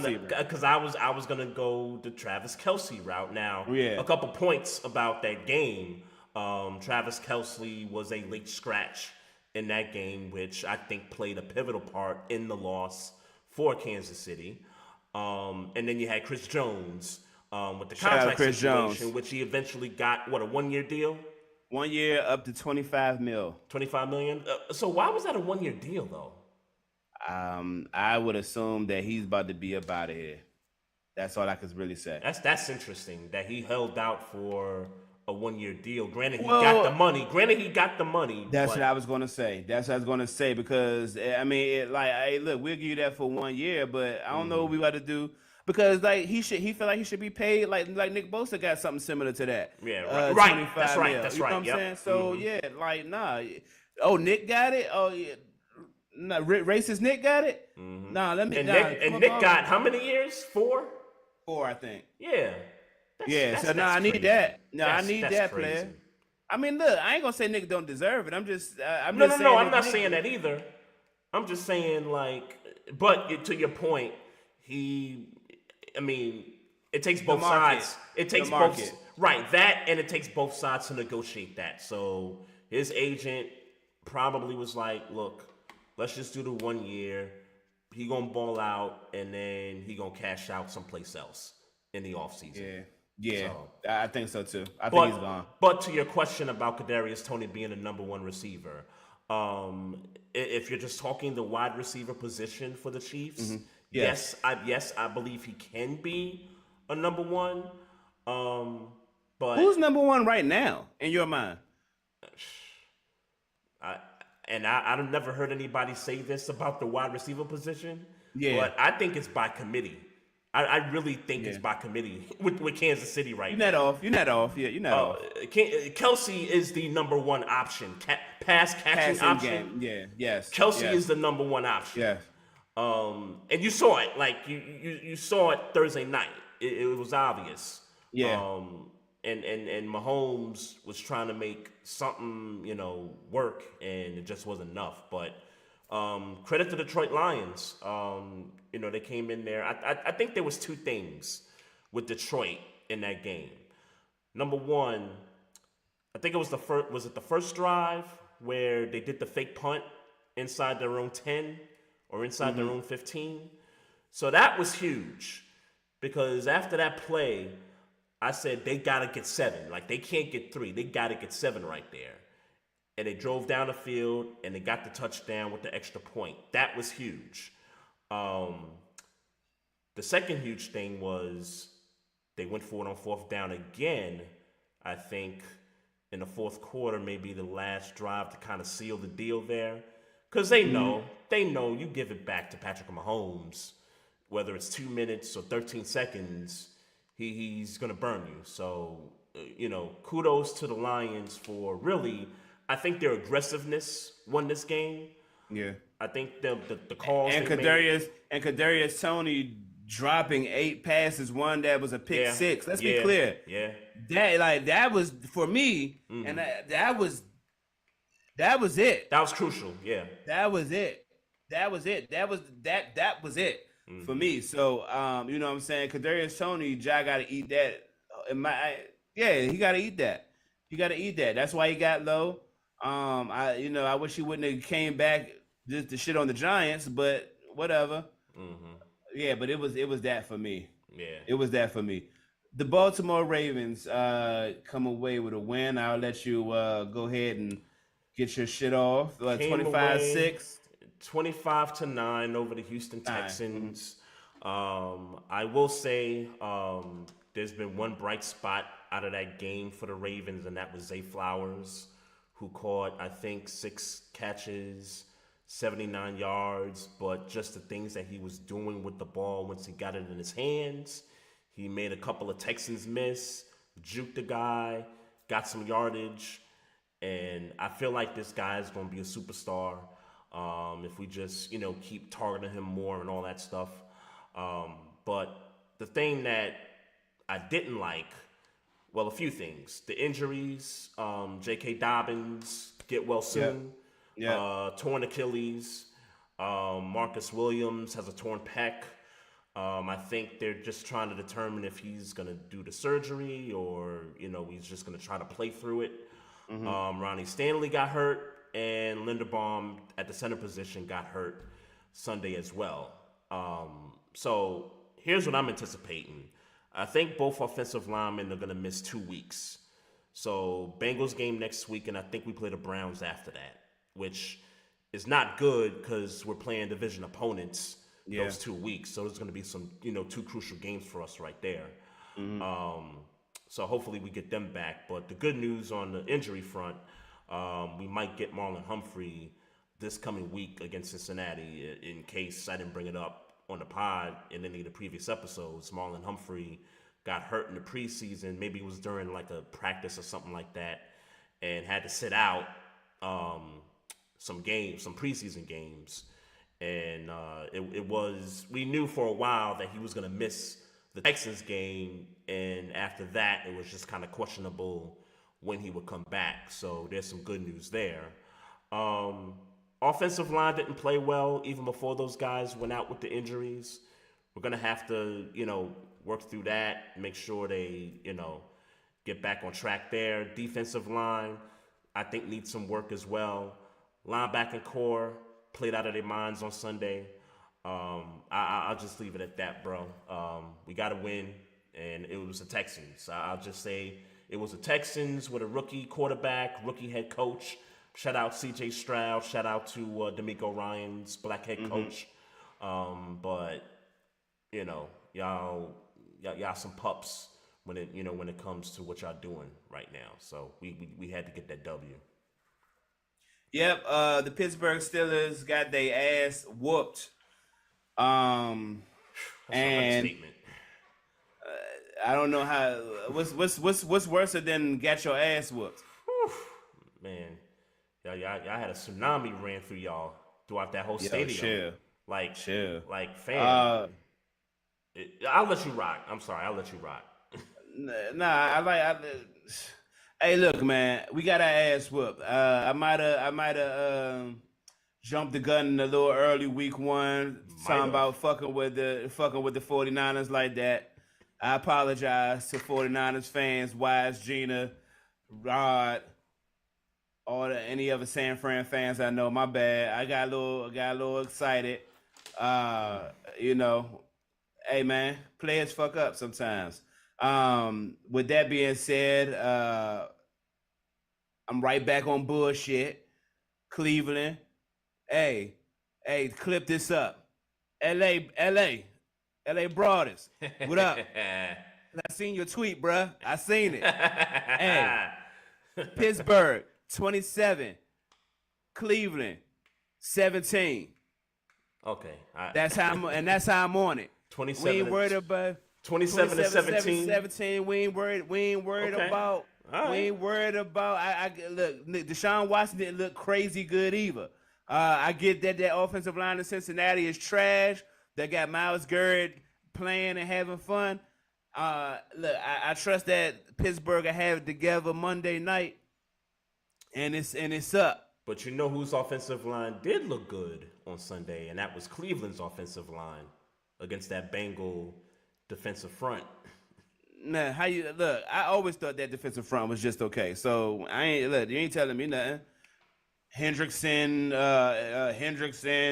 gonna go the Travis Kelce route. Now, a couple points about that game. Travis Kelce was a late scratch in that game, which I think played a pivotal part in the loss for Kansas City. And then you had Chris Jones. With the contract situation, which he eventually got, a 1-year deal? 1 year up to $25 million. $25 million? So why was that a 1-year deal, though? I would assume that he's about to be up out of here. That's all I could really say. That's interesting that he held out for a 1-year deal. Granted, he got the money. That's what I was going to say. Because, I mean, hey, look, we'll give you that for 1 year, but I don't know what we got to do. Because he feel like he should be paid like Nick Bosa got something similar to that. Yeah, right. That's right. You know what I'm saying? So nah. Oh, Nick got it. Oh yeah, nah, racist Nick got it. Mm-hmm. Nah, let me. Nick got how many years? 4. 4, I think. Yeah. I need that. I need that crazy. Player. I mean, look, I ain't gonna say Nick don't deserve it. I'm just. I'm not saying that either. I'm just saying but to your point, it takes both sides. It takes both, right? That and it takes both sides to negotiate that. So his agent probably was like, "Look, let's just do the 1 year. He gonna ball out, and then he gonna cash out someplace else in the offseason." Yeah. Yeah, So, I think so too. I think he's gone. but to your question about Kadarius Toney being the number one receiver, if you're just talking the wide receiver position for the Chiefs, Yes. I believe he can be a number one. But Who's number one right now in your mind? I've never heard anybody say this about the wide receiver position. Yeah. But I think it's by committee. I really think it's Yeah. by committee with Kansas City right You're now. not off. You're not off. Yeah, you're not off. Kelsey is the number one option. Pass catching Passing option. game. Yeah. Yes. Kelsey yes. is the number one option. Yes. And you saw it. Like you saw it Thursday night. It was obvious. Yeah. And Mahomes was trying to make something, work, and it just wasn't enough. But credit to Detroit Lions. They came in there. I think there was two things with Detroit in that game. Number one, I think it was the first drive where they did the fake punt inside their own 10 or inside their own 15. So that was huge because after that play, I said they got to get 7. Like, they can't get 3. They got to get 7 right there. And they drove down the field, and they got the touchdown with the extra point. That was huge. The second huge thing was they went for it on fourth down again, I think, in the fourth quarter, maybe the last drive to kind of seal the deal there. Because they know you give it back to Patrick Mahomes, whether it's 2 minutes or 13 seconds, he's going to burn you. So, kudos to the Lions for really, I think their aggressiveness won this game. Yeah. I think the calls And Kadarius Toney dropping 8 passes, one that was a pick 6. Let's be clear. Yeah. That was for me, and that was it. That was crucial. Yeah. That was it. That was it for me. So, you know what I'm saying? Kadarius Toney, Ja got to eat that. He got to eat that. He got to eat that. That's why he got low. I wish he wouldn't have came back just to shit on the Giants, but whatever. Yeah, but it was that for me. Yeah. It was that for me. The Baltimore Ravens come away with a win. I'll let you go ahead and get your shit off. 25-6. 25-9 over the Houston Texans. I will say there's been one bright spot out of that game for the Ravens, and that was Zay Flowers, who caught, I think, 6 catches, 79 yards, but just the things that he was doing with the ball once he got it in his hands. He made a couple of Texans miss, juked the guy, got some yardage, and I feel like this guy is going to be a superstar if we just, keep targeting him more and all that stuff. But the thing that I didn't like, well, a few things. The injuries, J.K. Dobbins, get well soon. Yeah. Torn Achilles. Marcus Williams has a torn pec. I think they're just trying to determine if he's going to do the surgery or, he's just going to try to play through it. Ronnie Stanley got hurt, and Linderbaum at the center position got hurt Sunday as well. So here's what I'm anticipating. I think both offensive linemen are going to miss 2 weeks. So Bengals game next week, and I think we play the Browns after that, which is not good because we're playing division opponents those 2 weeks. So there's going to be some, 2 crucial games for us right there. So hopefully we get them back. But the good news on the injury front, we might get Marlon Humphrey this coming week against Cincinnati. In case I didn't bring it up on the pod in any of the previous episodes, Marlon Humphrey got hurt in the preseason. Maybe it was during like a practice or something like that, and had to sit out some preseason games. And we knew for a while that he was going to miss the Texans game, and after that, it was just kind of questionable when he would come back. So there's some good news there. Offensive line didn't play well even before those guys went out with the injuries. We're going to have to, work through that, make sure they, get back on track there. Defensive line, I think, needs some work as well. Linebacking core played out of their minds on Sunday. I'll just leave it at that, bro. We got to win, and it was the Texans. I'll just say it was the Texans with a rookie quarterback, rookie head coach. Shout out C.J. Stroud. Shout out to D'Amico Ryans, black head coach. But y'all some pups when it comes to what y'all doing right now. So we had to get that W. Yep. The Pittsburgh Steelers got their ass whooped. That's And a statement. I don't know how. What's worse than got your ass whooped? Man, y'all had a tsunami ran through y'all throughout that whole stadium. Chill. Like fam. I'll let you rock. I'm sorry, I'll let you rock. Nah, hey, look, man, we got our ass whooped. I might have jumped the gun a little early week one, talking about fucking with the 49ers like that. I apologize to 49ers fans, Wise, Gina, Rod, any other San Fran fans I know. My bad. I got a little excited. Hey man, players fuck up sometimes. With that being said, I'm right back on bullshit. Cleveland, hey, clip this up. LA Broaders, what up? I seen your tweet, bruh. I seen it. Hey, Pittsburgh 27, Cleveland 17. Okay, That's how I'm on it. 27. We ain't worried about 27 and 17. 17. We ain't worried Okay. about. All We ain't worried about. I look. Deshaun Watson didn't look crazy good either. I get that offensive line in Cincinnati is trash. They got Myles Garrett playing and having fun. Look, I trust that Pittsburgh will have it together Monday night, and it's up. But you know whose offensive line did look good on Sunday, and that was Cleveland's offensive line against that Bengal defensive front. Nah, how you look? I always thought that defensive front was just okay. So you ain't telling me nothing. Hendrickson,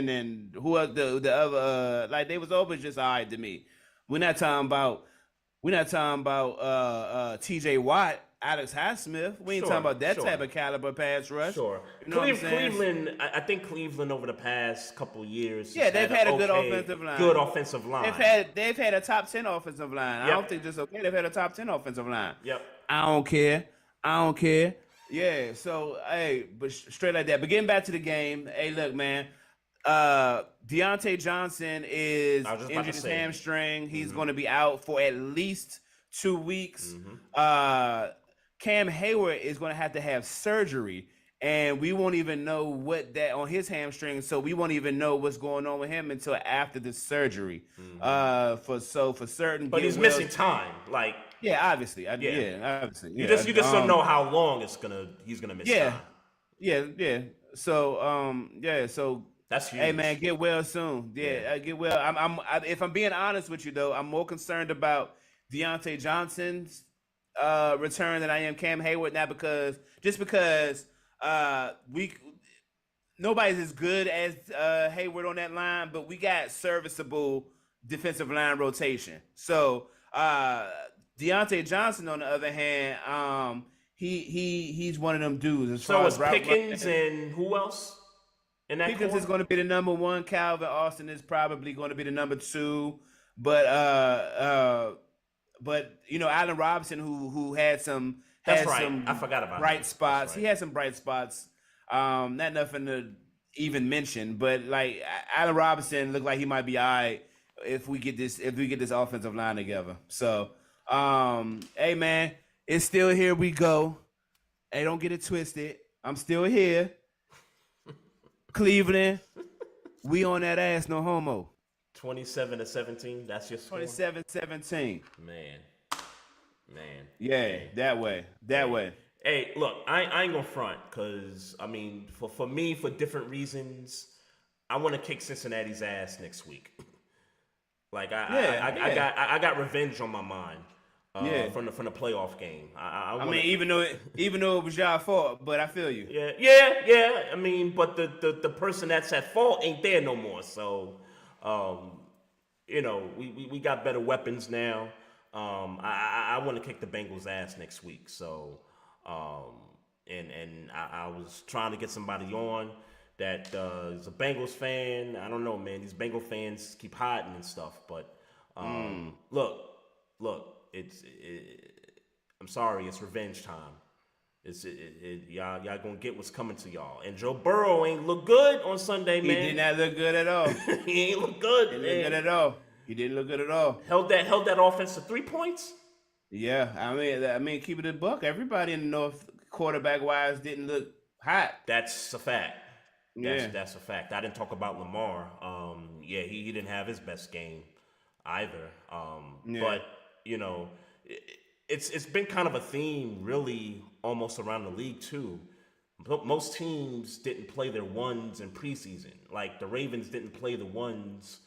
and who else? The other like they was always just all right to me. We're not talking about T.J. Watt, Alex Highsmith. We ain't talking about that type of caliber pass rush. Sure. You know what I'm saying? Cleveland, I think Cleveland over the past couple of years. Yeah, they've had a good offensive line. Good offensive line. They've had a top 10 offensive line. Yep. I don't think just okay. They've had a top 10 offensive line. Yep. I don't care. Yeah. So hey, but straight like that. But getting back to the game. Hey, look, man. Deontay Johnson is injured his hamstring. He's going to be out for at least 2 weeks. Cam Hayward is going to have surgery, and we won't even know what that on his hamstring. So we won't even know what's going on with him until after the surgery. For certain, but he's missing time. Like obviously, obviously. You just don't know how long he's gonna miss time. Yeah. So So that's huge. Hey man, get well soon. Get well. If I'm being honest with you though, I'm more concerned about Deontay Johnson's return than I am Cam Hayward now because nobody's as good as Hayward on that line, but we got serviceable defensive line rotation. So Deontay Johnson, on the other hand, he's one of them dudes. So is Pickens and who else? Pickens is going to be the number one. Calvin Austin is probably going to be the number two. But Allen Robinson, who had some I forgot about bright spots. Right. He had some bright spots. Not nothing to even mention, but like Allen Robinson looked like he might be all right if we get this offensive line together. So, hey man, it's still here we go. Hey, don't get it twisted. I'm still here. Cleveland, we on that ass, no homo. 27-17. That's your score. 27-17. Man. Yeah, that way. Hey, look, I ain't gonna front, cause I mean, for me, for different reasons, I want to kick Cincinnati's ass next week. Like I got revenge on my mind. From the playoff game. I mean, even though it was y'all fault, but I feel you. Yeah. I mean, but the person that's at fault ain't there no more. So, we got better weapons now. I want to kick the Bengals' ass next week. So, and I was trying to get somebody on that is a Bengals fan. I don't know, man. These Bengal fans keep hiding and stuff. But look, I'm sorry, it's revenge time. Y'all gonna get what's coming to y'all. And Joe Burrow ain't look good on Sunday, man. He did not look good at all. He ain't look good. He didn't look good at all. He didn't look good at all. Held that offense to 3 points. Yeah, I mean, keep it a buck. Everybody in the North, quarterback wise, didn't look hot. That's a fact. Yeah. That's a fact. I didn't talk about Lamar. He didn't have his best game either. But you know, it's been kind of a theme, really, almost around the league too. Most teams didn't play their ones in preseason. Like the Ravens didn't play the ones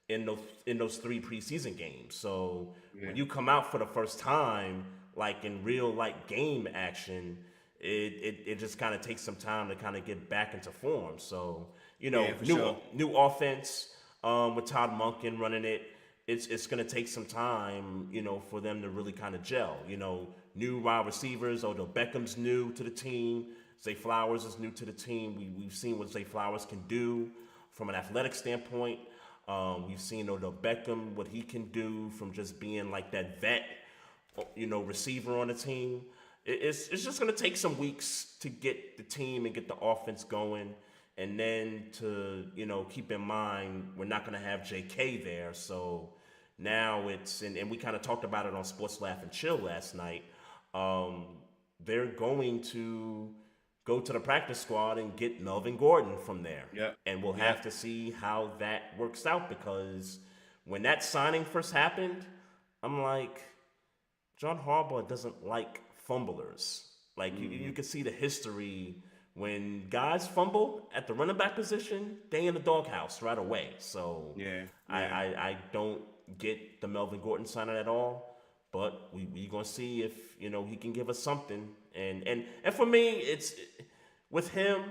in those 3 preseason games. So when you come out for the first time, like in real like game action, it just kind of takes some time to kind of get back into form. So new offense with Todd Monken running it. It's gonna take some time, for them to really kind of gel. New wide receivers. Odell Beckham's new to the team. Zay Flowers is new to the team. We've seen what Zay Flowers can do from an athletic standpoint. We've seen Odell Beckham, what he can do from just being like that vet, receiver on the team. It's just going to take some weeks to get the team and get the offense going. And then to, keep in mind, we're not going to have JK there. So now and we kind of talked about it on Sports Laugh and Chill last night. They're going to go to the practice squad and get Melvin Gordon from there. Yep. And we'll have to see how that works out, because when that signing first happened, I'm like, John Harbaugh doesn't like fumblers. Like you can see the history when guys fumble at the running back position, they in the doghouse right away. So I don't get the Melvin Gordon signing at all, but we gonna see if he can give us something. And for me, it's with him,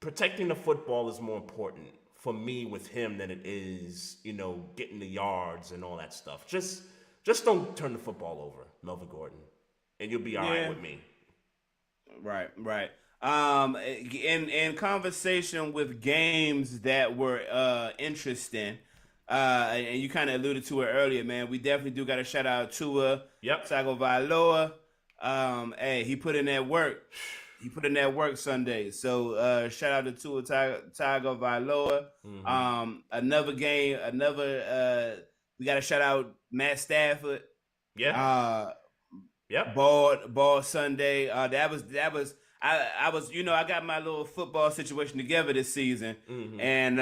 protecting the football is more important for me with him than it is, getting the yards and all that stuff. Just don't turn the football over, Melvin Gordon, and you'll be all right with me. Right. In conversation with games that were interesting, and you kind of alluded to it earlier, man. We definitely do got to shout out Tua Tagovailoa. Hey, he put in that work. He put in that work Sunday. So shout out to Tua Tagovailoa. Another game. We got to shout out Matt Stafford. Yeah. Ball Sunday. That was. I was, I got my little football situation together this season, and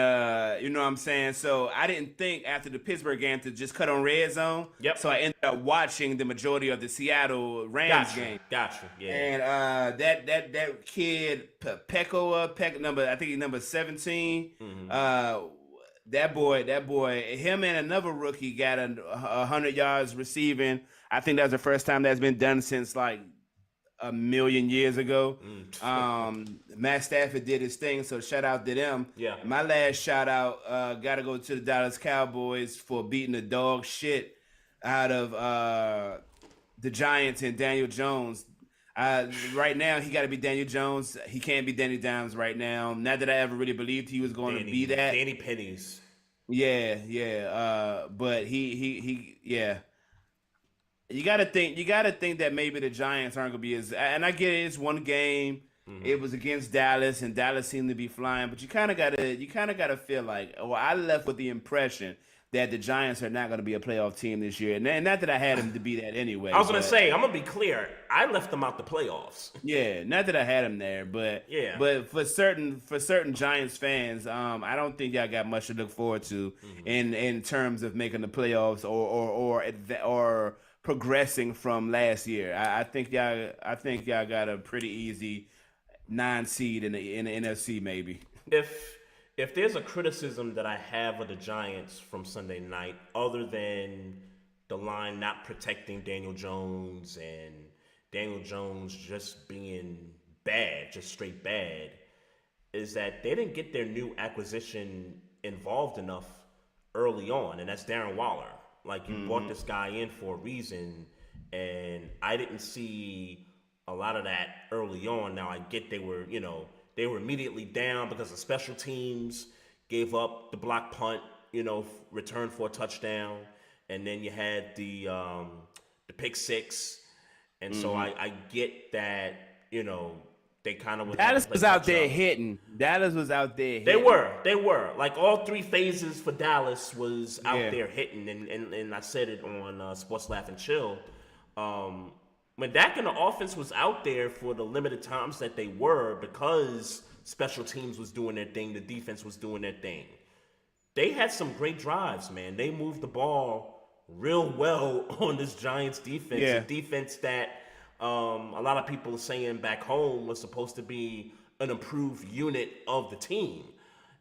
you know what I'm saying. So I didn't think after the Pittsburgh game to just cut on Red Zone. Yep. So I ended up watching the majority of the Seattle Rams game. Gotcha. Yeah. And that kid Peck number, I think he's number 17. That boy, him and another rookie got 100 yards receiving. I think that's the first time that's been done since like a million years ago. Matt Stafford did his thing, so shout out to them. Yeah. My last shout out gotta go to the Dallas Cowboys for beating the dog shit out of the Giants and Daniel Jones. Right now, he got to be Daniel Jones. He can't be Danny Dimes right now. Not that I ever really believed he was going to be that. Danny Pennies. Yeah. But he. You gotta think that maybe the Giants aren't gonna be as. And I get it, it's one game. It was against Dallas, and Dallas seemed to be flying. But you kind of gotta feel like, I left with the impression that the Giants are not gonna be a playoff team this year. And not that I had them to be that anyway. I was gonna say, I'm gonna be clear. I left them out the playoffs. Yeah, not that I had them there, but But for certain Giants fans, I don't think y'all got much to look forward to in terms of making the playoffs or progressing from last year. I think y'all got a pretty easy 9 seed in the NFC maybe. If there's a criticism that I have of the Giants from Sunday night, other than the line not protecting Daniel Jones and Daniel Jones just being bad, just straight bad, is that they didn't get their new acquisition involved enough early on, and that's Darren Waller. Like, you brought this guy in for a reason, and I didn't see a lot of that early on. Now, I get they were immediately down because of special teams, gave up the block punt, returned for a touchdown, and then you had the pick six, and so I get that, they kind of Dallas was out there hitting. Dallas was out there hitting. They were. Like, all three phases for Dallas was out there hitting, and I said it on Sports Laugh and Chill. When Dak and the offense was out there for the limited times that they were, because special teams was doing their thing, the defense was doing their thing, they had some great drives, man. They moved the ball real well on this Giants defense, a defense that a lot of people are saying back home was supposed to be an improved unit of the team.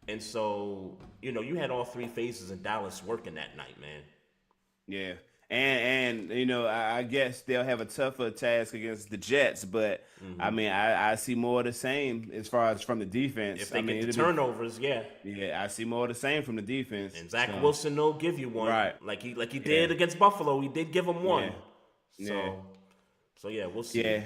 And so, you had all three phases in Dallas working that night, man. Yeah. And I guess they'll have a tougher task against the Jets, but I mean, I see more of the same as far as from the defense. If they get the turnovers, yeah, I see more of the same from the defense. And Zach Wilson will give you one, right? Like he did against Buffalo. He did give him one. So yeah, we'll see. Yeah.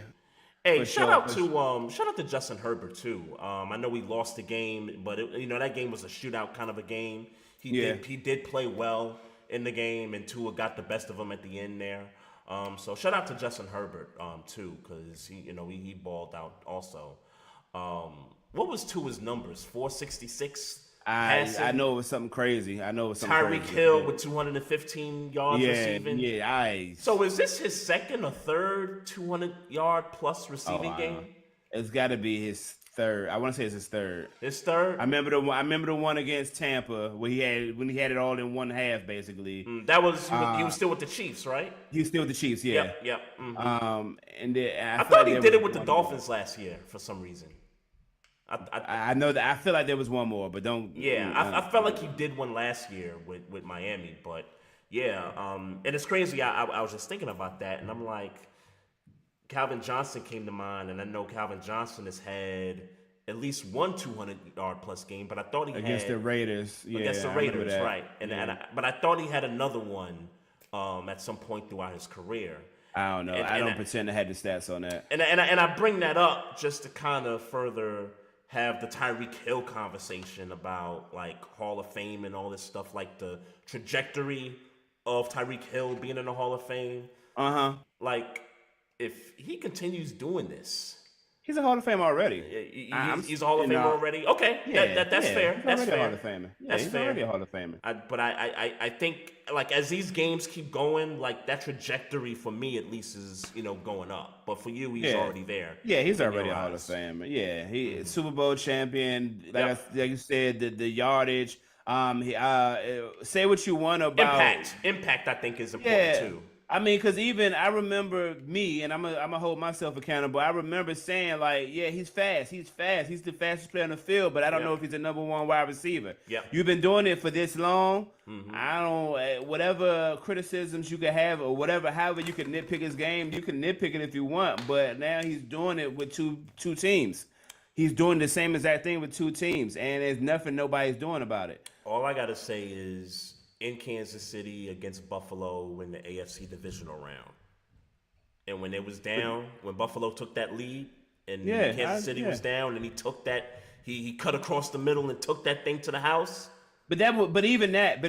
Hey, shout out to Justin Herbert too. I know he lost the game, but that game was a shootout kind of a game. He did play well in the game, and Tua got the best of him at the end there. So shout out to Justin Herbert too, because he balled out also. What was Tua's numbers? 466. I know it was something crazy. Tyreek Hill with 215 yards receiving. So is this his second or third 200-yard plus receiving game? It's got to be his third. I want to say it's his third. His third. I remember the one against Tampa when he had it all in one half, basically. That was he was still with the Chiefs, right? He was still with the Chiefs, yeah. Yep. And then I thought he did it with the Dolphins last year for some reason. I know that. I feel like there was one more, but don't. Yeah, I felt like he did one last year with Miami, but and it's crazy. I was just thinking about that, and I'm like, Calvin Johnson came to mind, and I know Calvin Johnson has had at least one 200-yard plus game, but I thought he against the Raiders. Against the Raiders, right? But I thought he had another one at some point throughout his career. I don't know. I don't pretend to have the stats on that. And I bring that up just to kind of further have the Tyreek Hill conversation about like Hall of Fame and all this stuff, like the trajectory of Tyreek Hill being in the Hall of Fame. Like, if he continues doing this, he's a Hall of Fame already. He's a Hall of Famer already. Okay, that's fair. That's fair. Hall of Famer. Yeah, he's already a Hall of Famer. But I think, like, as these games keep going, like, that trajectory for me at least is going up. But for you, he's already there. Yeah, he's already a Hall of Famer. Yeah, he Super Bowl champion. Like you said, the yardage. Say what you want about impact. I think is important too. I mean, because even I remember me, and I'm gonna hold myself accountable. I remember saying, like, yeah, he's fast. He's the fastest player on the field, but I don't know if he's the number one wide receiver. You've been doing it for this long. I don't, whatever criticisms you could have or whatever, however you can nitpick his game, you can nitpick it if you want, but now he's doing it with two teams. He's doing the same exact thing with two teams, and there's nothing nobody's doing about it. All I got to say is, in Kansas City against Buffalo in the AFC divisional round, and when it was down, when Buffalo took that lead, and Kansas City was down, and he took that, he cut across the middle and took that thing to the house. But even that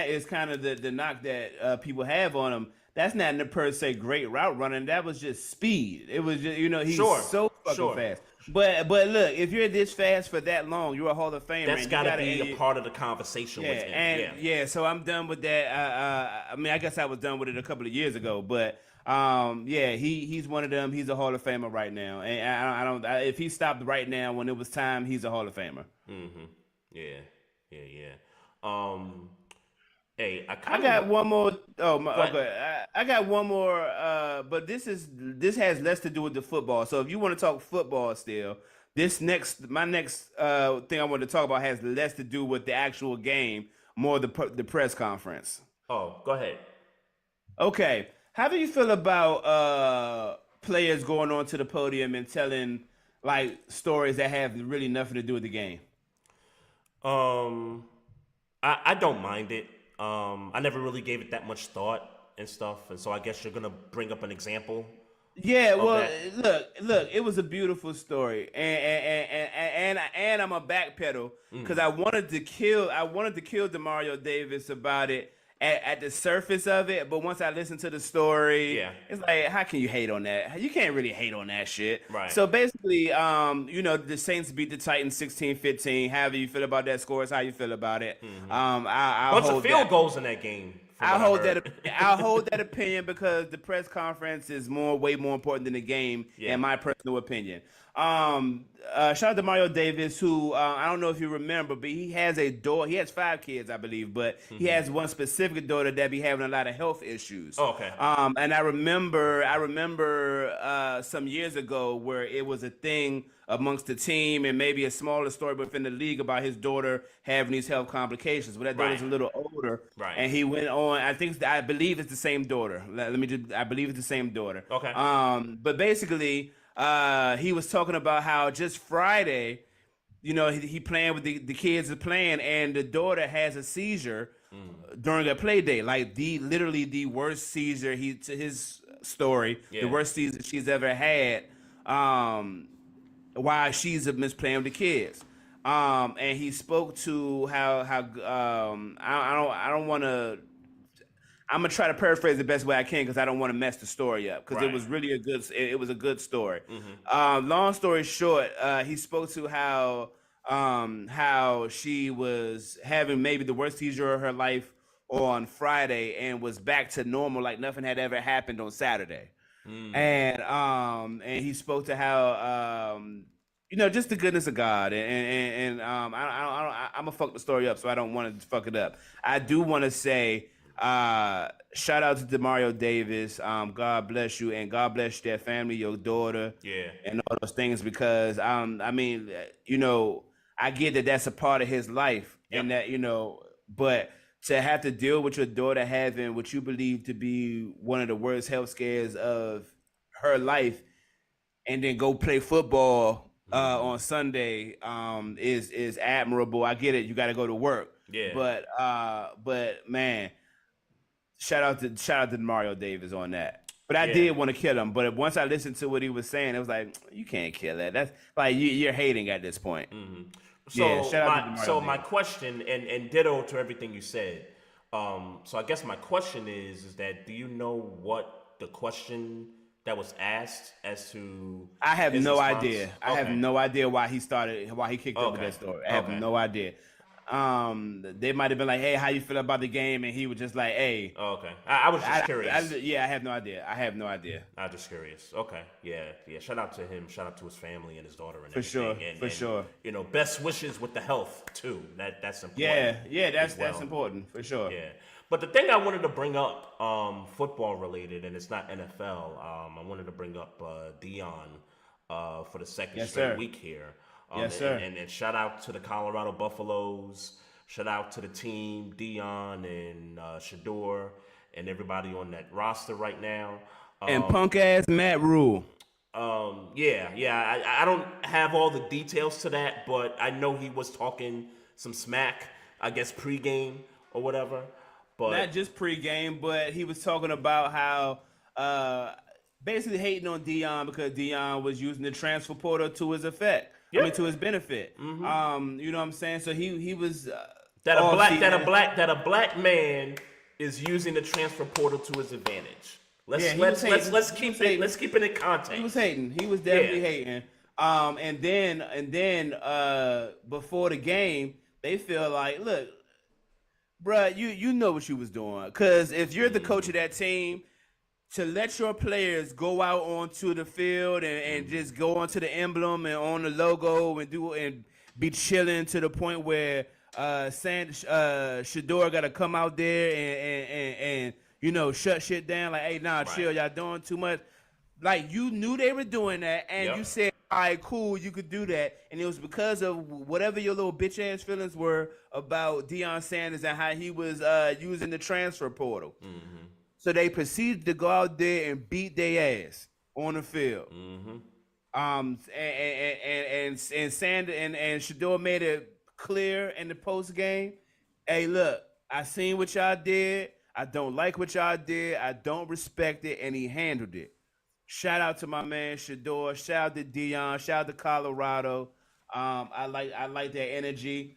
is kind of the knock that people have on him. That's not per se great route running. That was just speed. It was just he's so fucking fast. But look, if you're this fast for that long, you're a Hall of Famer. That's got to be a part of the conversation with him. So I'm done with that. I mean, I guess I was done with it a couple of years ago, but he's one of them. He's a Hall of Famer right now, and I don't. If he stopped right now when it was time, he's a Hall of Famer. Yeah. Hey, I got one more. I got one more. But this has less to do with the football. So if you want to talk football still, my next thing I want to talk about has less to do with the actual game, more the press conference. Oh, go ahead. Okay, how do you feel about players going onto the podium and telling like stories that have really nothing to do with the game? I don't mind it. I never really gave it that much thought and stuff, and so I guess you're gonna bring up an example. Yeah, Of well, that. look, it was a beautiful story, and I'm a backpedal because I wanted to kill Demario Davis about it at the surface of it, but once I listened to the story, Yeah. it's like, how can you hate on that? You can't really hate on that shit. Right. So basically, the Saints beat the Titans 16-15. However you feel about that score is how you feel about it. I'll Bunch hold of field that. goals in that game. from I'll what I hold heard. that. I'll hold that opinion because the press conference is way more important than the game, Yeah. in my personal opinion. Shout out to Mario Davis, who I don't know if you remember, but he has a daughter. He has 5 kids, I believe, but he has one specific daughter that be having a lot of health issues. Oh, okay. And I remember some years ago where it was a thing amongst the team and maybe a smaller story within the league about his daughter having these health complications. But that daughter's Right. a little older, Right. and he went on. I believe it's the same daughter. I believe it's the same daughter. Okay. But basically, he was talking about how just Friday, he playing with the kids are playing, and the daughter has a seizure during a play day, like literally the worst seizure. To his story, Yeah. the worst seizure she's ever had. While she's been playing with the kids. And he spoke to how I don't want to. I'm gonna try to paraphrase the best way I can because I don't want to mess the story up because Right. it was really it was a good story. Long story short, he spoke to how she was having maybe the worst seizure of her life on Friday and was back to normal like nothing had ever happened on Saturday. And he spoke to how just the goodness of God, and I'm gonna fuck the story up, so I don't want to fuck it up. I do want to say shout out to Demario Davis. God bless you, and God bless their family, your daughter, Yeah. and all those things, because I get that that's a part of his life, and that but to have to deal with your daughter having what you believe to be one of the worst health scares of her life, and then go play football on Sunday is admirable. I get it. You got to go to work. Yeah. But man, shout out to Mario Davis on that. But I Yeah. did want to kill him. But once I listened to what he was saying, it was like, you can't kill that. That's like you're hating at this point. So Yeah, shout out to Demario my Davis. question and ditto to everything you said. So I guess my question is that do you know what the question that was asked as to? I have his no response? idea. I have Okay. no idea why he kicked up with Okay. that story. I have Okay. no idea. They might have been like, "Hey, how you feel about the game?" And he was just like, "Hey." Oh, okay. I was just curious. I have no idea. I'm just curious. Okay. Yeah. Shout out to him. Shout out to his family and his daughter and For sure, everything. And, for sure. Best wishes with the health too. That's important. Yeah, that's as well. that's important for sure. Yeah. But the thing I wanted to bring up, football related, and it's not NFL. I wanted to bring up Dion for the second Yes, straight sir. week here. Yes, sir. And shout out to the Colorado Buffaloes. Shout out to the team, Dion and Shador, and everybody on that roster right now. And punk ass Matt Rule. I don't have all the details to that, but I know he was talking some smack, I guess pregame or whatever. But Not just pregame, but he was talking about how basically hating on Dion because Dion was using the transfer portal to his effect. Yeah. I mean, to his benefit. You know what I'm saying? So he was that a all black season- that a black man is using the transfer portal to his advantage. Yeah, he Let's was hating. let's He keep was it hating. let's keep it in context. He was hating. He was definitely Yeah. hating. And then before the game, they feel like, look, bruh, you know what you was doing. Because if you're the coach of that team, to let your players go out onto the field and just go onto the emblem and on the logo and be chilling to the point where Shador got to come out there and shut shit down. Like, hey, nah, chill, y'all doing too much. Like, you knew they were doing that, and Yep. you said, all right, cool, you could do that. And it was because of whatever your little bitch-ass feelings were about Deion Sanders and how he was using the transfer portal. So they proceeded to go out there and beat their ass on the field. And Shador made it clear in the post game. Hey, look, I seen what y'all did. I don't like what y'all did. I don't respect it, and he handled it. Shout out to my man Shador. Shout out to Dion. Shout out to Colorado. I like that energy.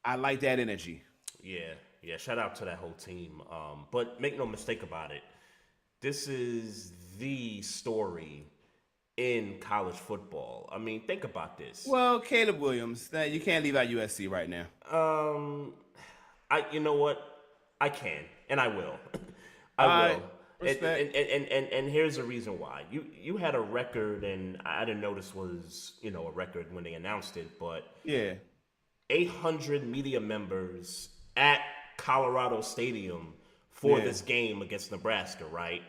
I like that energy. Yeah, yeah. Shout out to that whole team. But make no mistake about it. This is the story in college football. I mean, think about this. Well, Caleb Williams. You can't leave out USC right now. You know what? I can and I will. I will. Respect. And here's the reason why. You had a record, and I didn't know this was a record when they announced it, but Yeah. 800 media members at Colorado Stadium for Yeah. this game against Nebraska, right?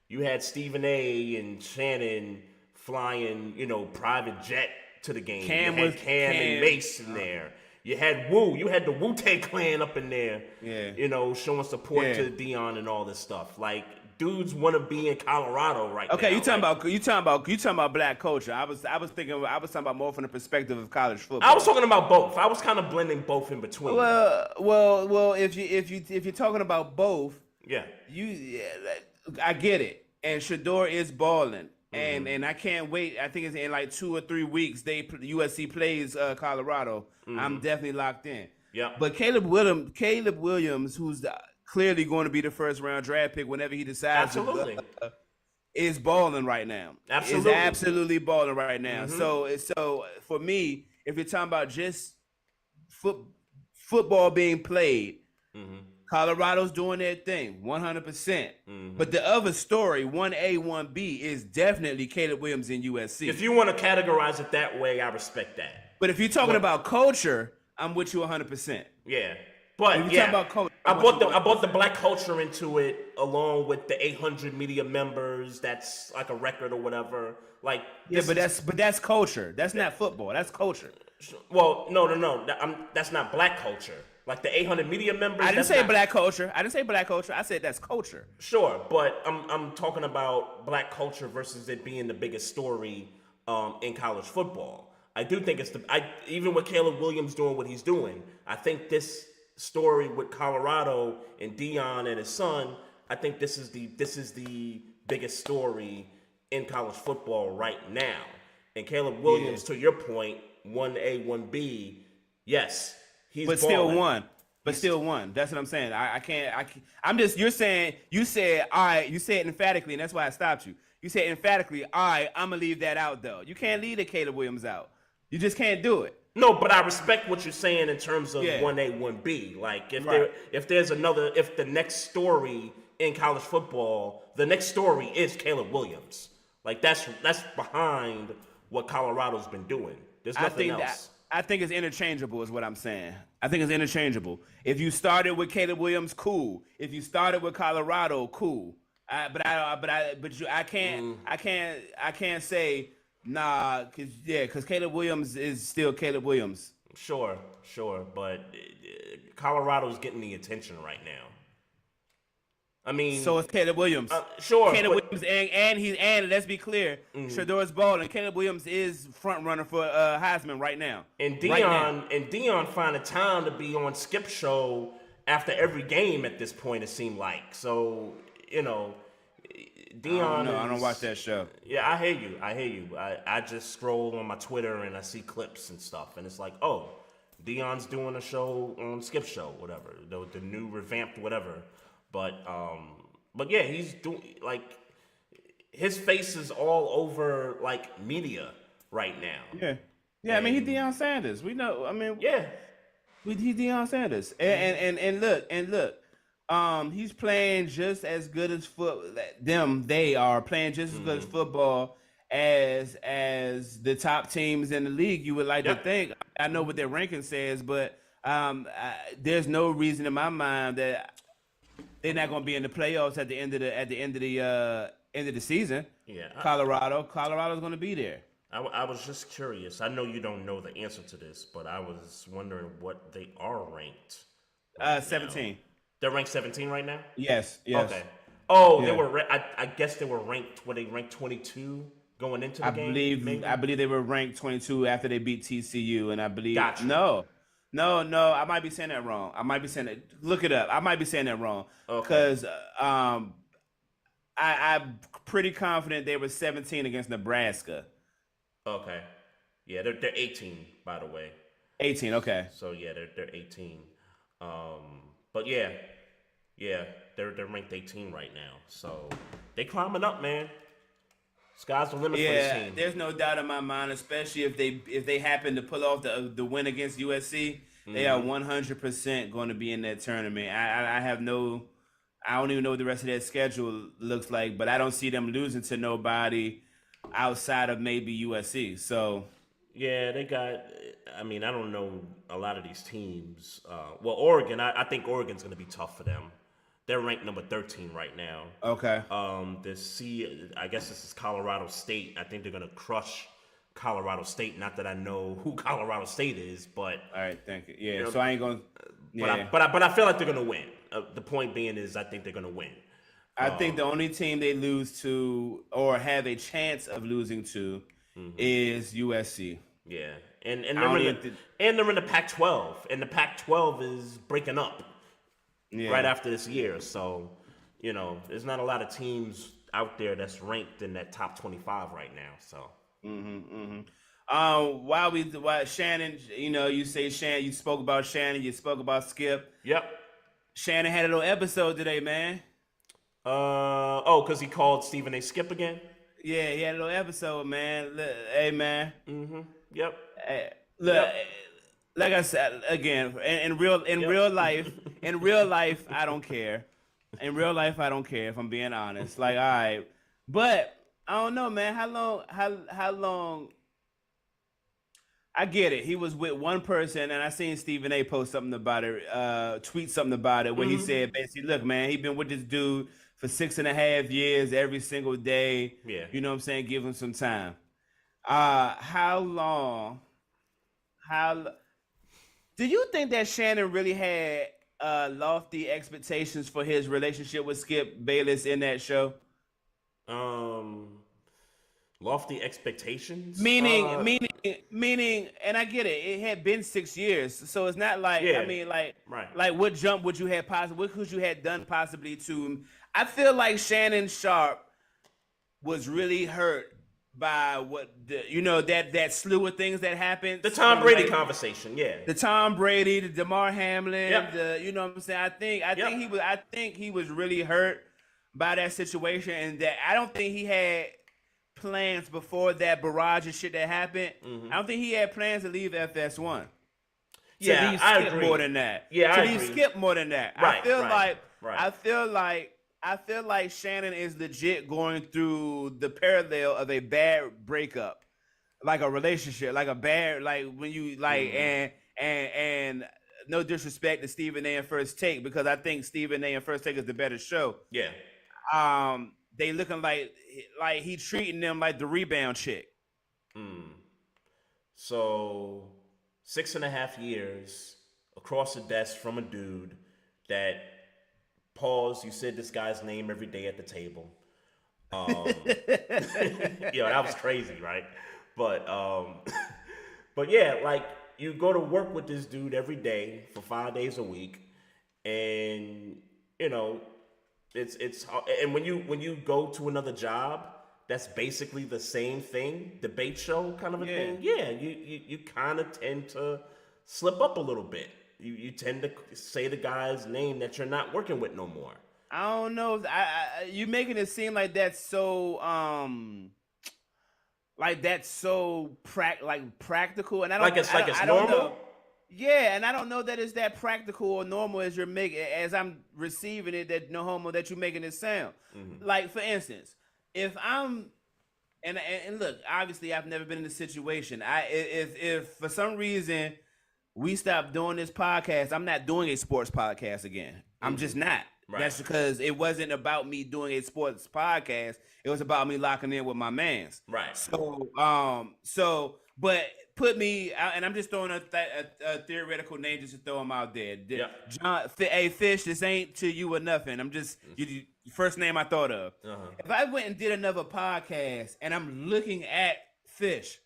You had Stephen A. and Shannon flying, private jet to the game. Cam you had was- Cam Cam- and Mace in there. You had Wu. You had the Wu-Tang Clan up in there. Yeah. Showing support Yeah. to Dion and all this stuff. Like, dudes want to be in Colorado right now. Okay, you talking Like, about black culture. I was talking about more from the perspective of college football. I was talking about both. I was kind of blending both in between. Well, if you're talking about both, Yeah. I get it. And Shador is balling, and I can't wait. I think it's in like 2 or 3 weeks. USC plays Colorado. I'm definitely locked in. Yeah. But Caleb Williams, who's clearly going to be the first round draft pick whenever he decides. Absolutely. Is balling right now. Absolutely. Is absolutely balling right now. So for me, if you're talking about just football being played, Colorado's doing their thing 100%. But the other story, 1A, 1B, is definitely Caleb Williams in USC. If you want to categorize it that way, I respect that. But if you're talking about culture, I'm with you 100%. Yeah. But If you're yeah, talking about culture, I brought the black culture into it along with the 800 media members. That's like a record or whatever. Like, Yeah, but that's culture. That's not football. That's culture. well, no. That's not black culture. Like the 800 media members. I didn't that's say not- black culture. I said that's culture. Sure, but I'm talking about black culture versus it being the biggest story in college football. I do think even with Caleb Williams doing what he's doing, I think this story with Colorado and Dion and his son, I think this is the biggest story in college football right now. And Caleb Williams, to your point, 1A, 1B, yes, he's But still balling. won. Still won. That's what I'm saying. I can't. I'm just. You're saying. You said. You said emphatically, and that's why I stopped you. You said emphatically. I'm gonna leave that out though. You can't leave the Caleb Williams out. You just can't do it. No, but I respect what you're saying in terms of Yeah. 1A, 1B. Like if Right. if the next story in college football, the next story is Caleb Williams. Like that's behind what Colorado's been doing. There's nothing else. I think it's interchangeable, is what I'm saying. I think it's interchangeable. If you started with Caleb Williams, cool. If you started with Colorado, cool. I can't say nah, because Caleb Williams is still Caleb Williams. Sure, but Colorado's getting the attention right now. I mean, So it's Caleb Williams. sure, Caleb but- Williams and let's be clear, Shador's balling. Caleb Williams is front runner for Heisman right now. And Right now. Dion finding time to be on Skip Show after every game at this point, it seemed like. So, Dion. I don't watch that show. Yeah, I hear you. I just scroll on my Twitter and I see clips and stuff, and it's like, oh, Dion's doing a show on Skip Show, whatever, the new revamped whatever. But yeah, he's doing like his face is all over like media right now. Yeah. I mean, he's Deion Sanders. We know. I mean, Yeah, he's Deion Sanders. And look. He's playing just as good as They are playing just as good as football as the top teams in the league. You would like to think. I know what their ranking says, but there's no reason in my mind that they're not going to be in the playoffs at the end of the season. Yeah, Colorado's going to be there. I was just curious. I know you don't know the answer to this, but I was wondering what they are ranked. Right 17. now. They're ranked 17 right now? Yes. Okay. Oh, Yeah. they were. I guess they were ranked. Were they ranked 22 going into the game? Maybe? I believe they were ranked 22 after they beat TCU, and I believe Gotcha. no, No, I might be saying that wrong. I might be saying that. Look it up. I might be saying that wrong Okay. because I'm pretty confident they were 17 against Nebraska. Okay. Yeah, they're 18, by the way. 18. Okay. So yeah, they're 18. But yeah, they're ranked 18 right now. So they climbing up, man. Sky's the limit for this team. There's no doubt in my mind, especially if they happen to pull off the win against USC, they are 100% going to be in that tournament. I don't even know what the rest of their schedule looks like, but I don't see them losing to nobody outside of maybe USC. So yeah, they got. I mean, I don't know a lot of these teams. Well, Oregon, I think Oregon's going to be tough for them. They're ranked number 13 right now. Okay. I guess this is Colorado State. I think they're gonna crush Colorado State. Not that I know who Colorado State is, but all right, thank you. Yeah, you know, so I ain't gonna. Yeah. But I feel like they're gonna win. The point being is I think they're gonna win. I think the only team they lose to or have a chance of losing to is USC. Yeah, and they're in the Pac-12, and the Pac-12 is breaking up. Yeah. Right after this year, so you know there's not a lot of teams out there that's ranked in that top 25 right now. So, while Shannon, you say Shannon, you spoke about Shannon, you spoke about Skip. Yep. Shannon had a little episode today, man. Because he called Stephen A. Skip again. Yeah, he had a little episode, man. Hey, man. Yep. Hey, look. Yep. Like I said again, in real life, I don't care. In real life, I don't care if I'm being honest. Like, all right, but I don't know, man. How long? I get it. He was with one person, and I seen Stephen A. post something about it, tweet something about it, where he said basically, "Look, man, he been with this dude for 6.5 years, every single day. Yeah, you know what I'm saying? Give him some time. How long? Do you think that Shannon really had lofty expectations for his relationship with Skip Bayless in that show? Lofty expectations? Meaning, and I get it. It had been 6 years, so it's not like right. Like what jump would you have possibly? What could you have done possibly to? I feel like Shannon Sharp was really hurt by what that slew of things that happened. The Tom Brady conversation, yeah. The Tom Brady, the DeMar Hamlin, yep. You know what I'm saying? I think he was really hurt by that situation, and that I don't think he had plans before that barrage of shit that happened. I don't think he had plans to leave FS1. Yeah, I agree. More than that. Yeah, I agree. He skipped more than that. Right, I feel like Shannon is legit going through the parallel of a bad breakup, like a relationship, like a bad, like when you like, and no disrespect to Stephen A. and First Take, because I think Stephen A. and First Take is the better show. Yeah. They looking like he treating them like the rebound chick. So 6.5 years across the desk from a dude that. Pause. You said this guy's name every day at the table. That was crazy, right? But yeah, like you go to work with this dude every day for 5 days a week, and it's and when you go to another job, that's basically the same thing, debate show kind of a thing. Yeah, you kind of tend to slip up a little bit. You tend to say the guy's name that you're not working with no more. I don't know. You making it seem like that's so practical, and I don't it's I normal. Don't know. Yeah, and I don't know that it's that practical or normal as you're making, as I'm receiving it. That no homo that you're making it sound. Like for instance, if I'm and look, obviously I've never been in this situation. If for some reason we stop doing this podcast, I'm not doing a sports podcast again. I'm just not. Right. That's because it wasn't about me doing a sports podcast. It was about me locking in with my mans. Right. But put me out, and I'm just throwing a theoretical name just to throw them out there. Yeah. John, hey, Fish, this ain't to you or nothing. I'm just first name I thought of. If I went and did another podcast and I'm looking at Fish,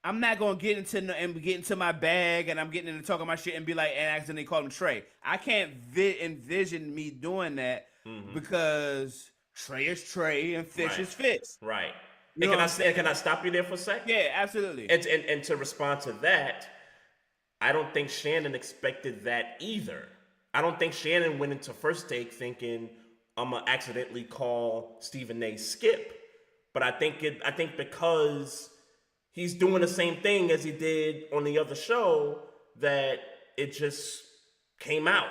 I'm not gonna get into my bag and I'm getting into talking my shit and be like and accidentally call him Trey. I can't envision me doing that because Trey is Trey and Fish is Fish. Right. You And know can I stop you there for a sec? Yeah, absolutely. And to respond to that, I don't think Shannon expected that either. I don't think Shannon went into First Take thinking I'm gonna accidentally call Stephen A. Skip. But I think because he's doing the same thing as he did on the other show that it just came out.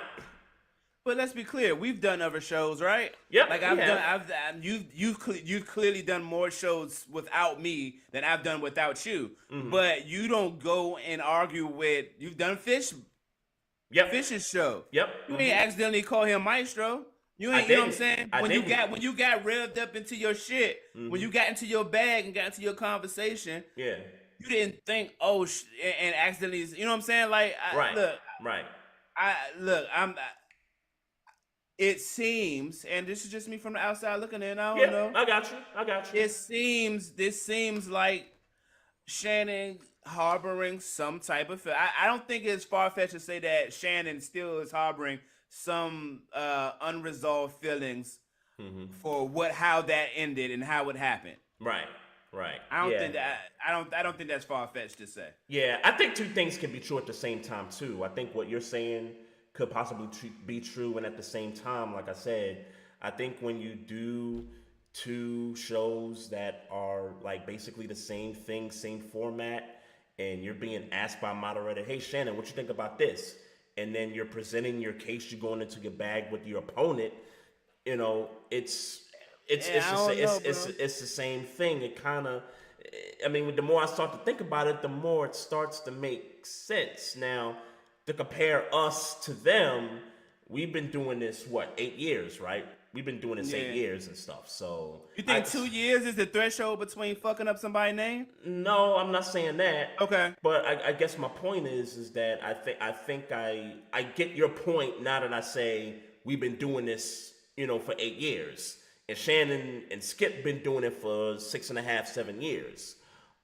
But let's be clear, we've done other shows, right? Yep. Like you've clearly done more shows without me than I've done without you. But you don't go and argue with. You've done Fish's show. Yep. You ain't accidentally call him Maestro. You ain't. You know what I'm saying? When you got revved up into your shit, when you got into your bag and got into your conversation, yeah, you didn't think and accidentally. You know what I'm saying? Like, it seems, and this is just me from the outside looking in. I don't know. I got you. This seems like Shannon harboring some type of. I don't think it's far fetched to say that Shannon still is harboring some unresolved feelings for how that ended and how it happened. Right. I don't think that's far fetched to say. Yeah, I think two things can be true at the same time too. I think what you're saying could possibly be true, and at the same time, like I said, I think when you do two shows that are like basically the same thing, same format, and you're being asked by a moderator, "Hey Shannon, what you think about this?" and then you're presenting your case, you're going into your bag with your opponent, you know, it's the same thing. It kind of, I mean, the more I start to think about it, the more it starts to make sense. Now, to compare us to them, we've been doing this, 8 years, right? We've been doing this 8 years and stuff. So you think 2 years is the threshold between fucking up somebody's name? No, I'm not saying that. Okay. But I guess my point is that I think I get your point now that I say we've been doing this, for 8 years. And Shannon and Skip been doing it for 6.5, 7 years.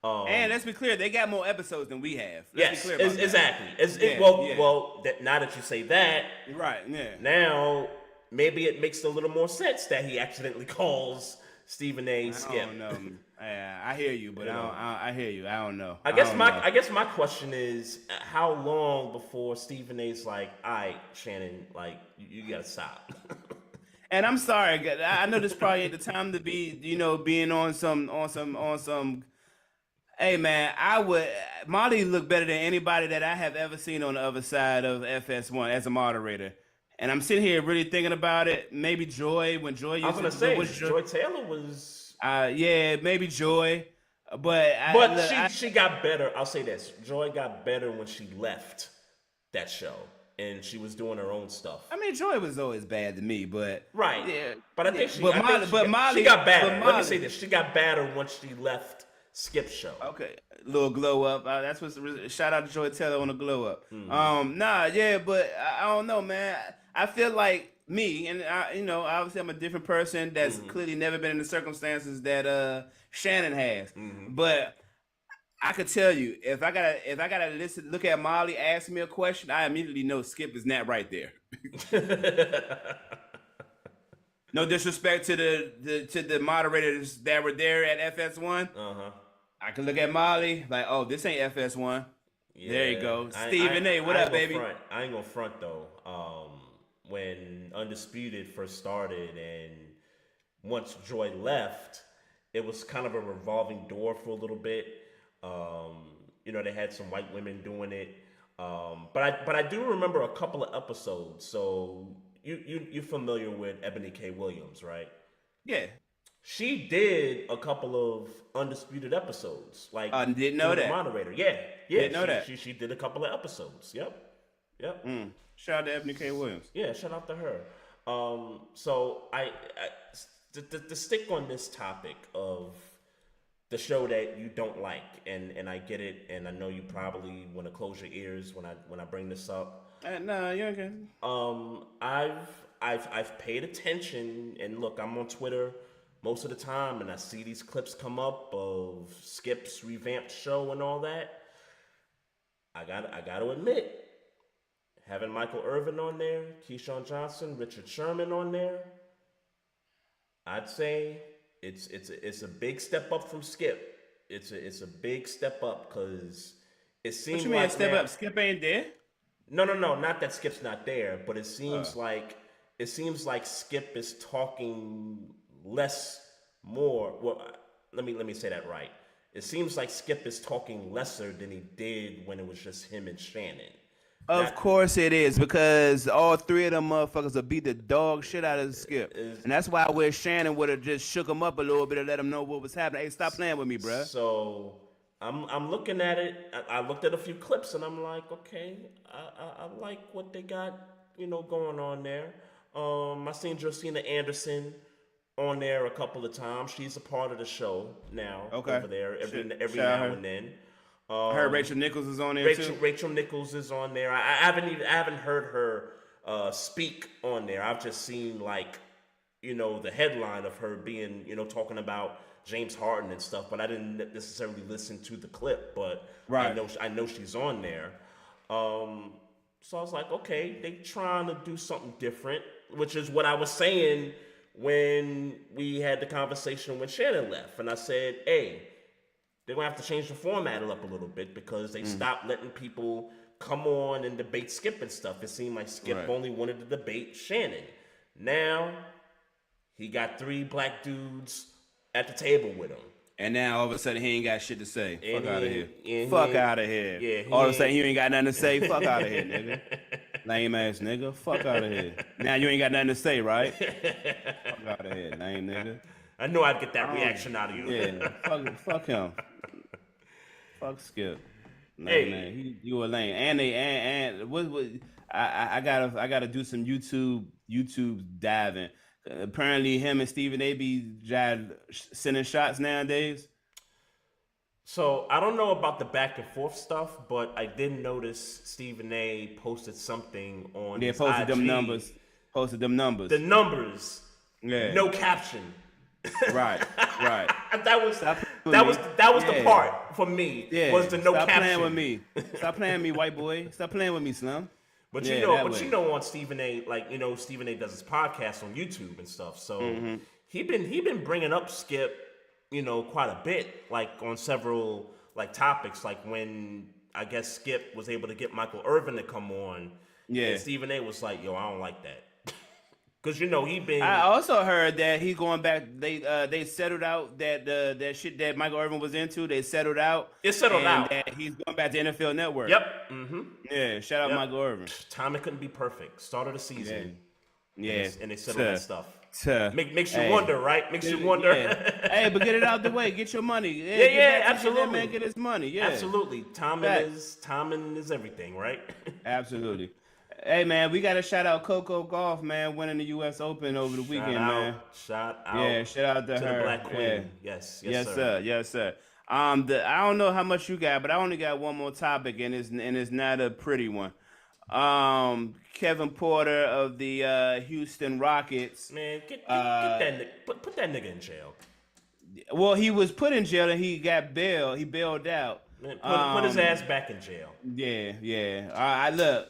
And let's be clear, they got more episodes than we have. Let's be clear about exactly. Well, now that you say that, right? Yeah. Now maybe it makes a little more sense that he accidentally calls Stephen A. Skip. I don't know. I hear you, but I hear you. I don't know. I guess my question is, how long before Stephen A's like, all right, Shannon, like you gotta stop. And I'm sorry, I know this probably ain't the time to be, being on some. Hey man, Molly look better than anybody that I have ever seen on the other side of FS1 as a moderator. And I'm sitting here really thinking about it. Maybe Joy, when Joy used I was gonna say Joy Taylor was. Yeah, maybe Joy, but she got better. I'll say this: Joy got better when she left that show and she was doing her own stuff. I mean, Joy was always bad to me, but right. Yeah, but I think she. Molly, she got better. Let me say this: she got better once she left Skip's show. Okay, little glow up. That's what's shout out to Joy Taylor on the glow up. But I don't know, man. I feel like me, and obviously I'm a different person that's clearly never been in the circumstances that Shannon has. But I could tell you, if I gotta look at Molly ask me a question, I immediately know Skip is not right there. No disrespect to the moderators that were there at FS1. I can look at Molly like, oh, this ain't FS1. Yeah, there you go. Stephen A, what up, baby? I ain't gonna front though. When Undisputed first started and once Joy left, it was kind of a revolving door for a little bit. They had some white women doing it. But I do remember a couple of episodes. So you're familiar with Ebony K. Williams, right? Yeah. She did a couple of Undisputed episodes. Like I didn't know that. Moderator. Yeah. Didn't know that. She did a couple of episodes. Yep. Shout out to Ebony K. Williams. Yeah, shout out to her. So I to stick on this topic of the show that you don't like, and I get it, and I know you probably want to close your ears when I bring this up. No, you're okay. I've paid attention, and look, I'm on Twitter most of the time, and I see these clips come up of Skip's revamped show and all that, I gotta admit, having Michael Irvin on there, Keyshawn Johnson, Richard Sherman on there, I'd say it's a big step up from Skip. It's a big step up because it seems What you mean like step now, up? Skip ain't there. No, not that Skip's not there, but it seems like Skip is talking more. Well, let me say that right. It seems like Skip is talking lesser than he did when it was just him and Shannon. Of course it is, because all three of them motherfuckers will beat the dog shit out of Skip. And that's why I wish Shannon would have just shook him up a little bit and let him know what was happening. Hey, stop playing with me, bruh. So I'm looking at it. I looked at a few clips and I'm like, okay, I like what they got, going on there. I seen Josina Anderson on there a couple of times. She's a part of the show now over there every now and then. I heard Rachel Nichols is on there too. Rachel Nichols is on there. I haven't heard her speak on there. I've just seen the headline of her being talking about James Harden and stuff, but I didn't necessarily listen to the clip. But right. I know she's on there. So I was like, okay, they trying to do something different, which is what I was saying when we had the conversation when Shannon left, and I said, hey, they're going to have to change the format up a little bit because they stopped letting people come on and debate Skip and stuff. It seemed like Skip only wanted to debate Shannon. Now, he got 3 black dudes at the table with him. And now all of a sudden he ain't got shit to say. And Fuck out of here. Fuck out of here. Yeah, all of a sudden you ain't got nothing to say. Fuck out of here, nigga. Lame ass nigga. Fuck out of here. Now you ain't got nothing to say, right? Fuck out of here, lame nigga. I knew I'd get that reaction out of you. Yeah, fuck him. Fuck Skip. Man, you a lame. And what I gotta do some YouTube diving. Apparently, him and Stephen A. be sending shots nowadays. So I don't know about the back and forth stuff, but I did notice Stephen A. posted something on his posted IG. them numbers. Posted them numbers. The numbers. Yeah. No caption. Right. That was the part for me. Yeah. Was the no Stop caption. Playing with me. Stop playing with me, white boy. Stop playing with me, Slim. But on Stephen A. Stephen A. does his podcast on YouTube and stuff. So he been bringing up Skip, quite a bit, on several topics. Like when I guess Skip was able to get Michael Irvin to come on. Yeah. And Stephen A. was like, yo, I don't like that. Because he been. I also heard that he's going back. They settled out that shit that Michael Irvin was into. They settled out. It settled out. That he's going back to NFL Network. Yep. Mm-hmm. Yeah. Shout out Michael Irvin. Timing couldn't be perfect. Start of the season. Yeah. And they settled that stuff. Makes you wonder, right? Makes you wonder. Yeah. Hey, but get it out the way. Get your money. Yeah, absolutely. That man get his money. Yeah. Absolutely. Timing is everything, right? Absolutely. Hey, man, we got to shout out Coco Gauff, man, winning the U.S. Open over the weekend, man. Shout out. Yeah, shout out to her. The Black Queen. Yeah. Yes, sir. Yes, sir. I don't know how much you got, but I only got one more topic, and it's not a pretty one. Kevin Porter of the Houston Rockets. Man, get that nigga. Put that nigga in jail. Well, he was put in jail, and he got bail. He bailed out. Man, put his ass back in jail. Yeah. I look.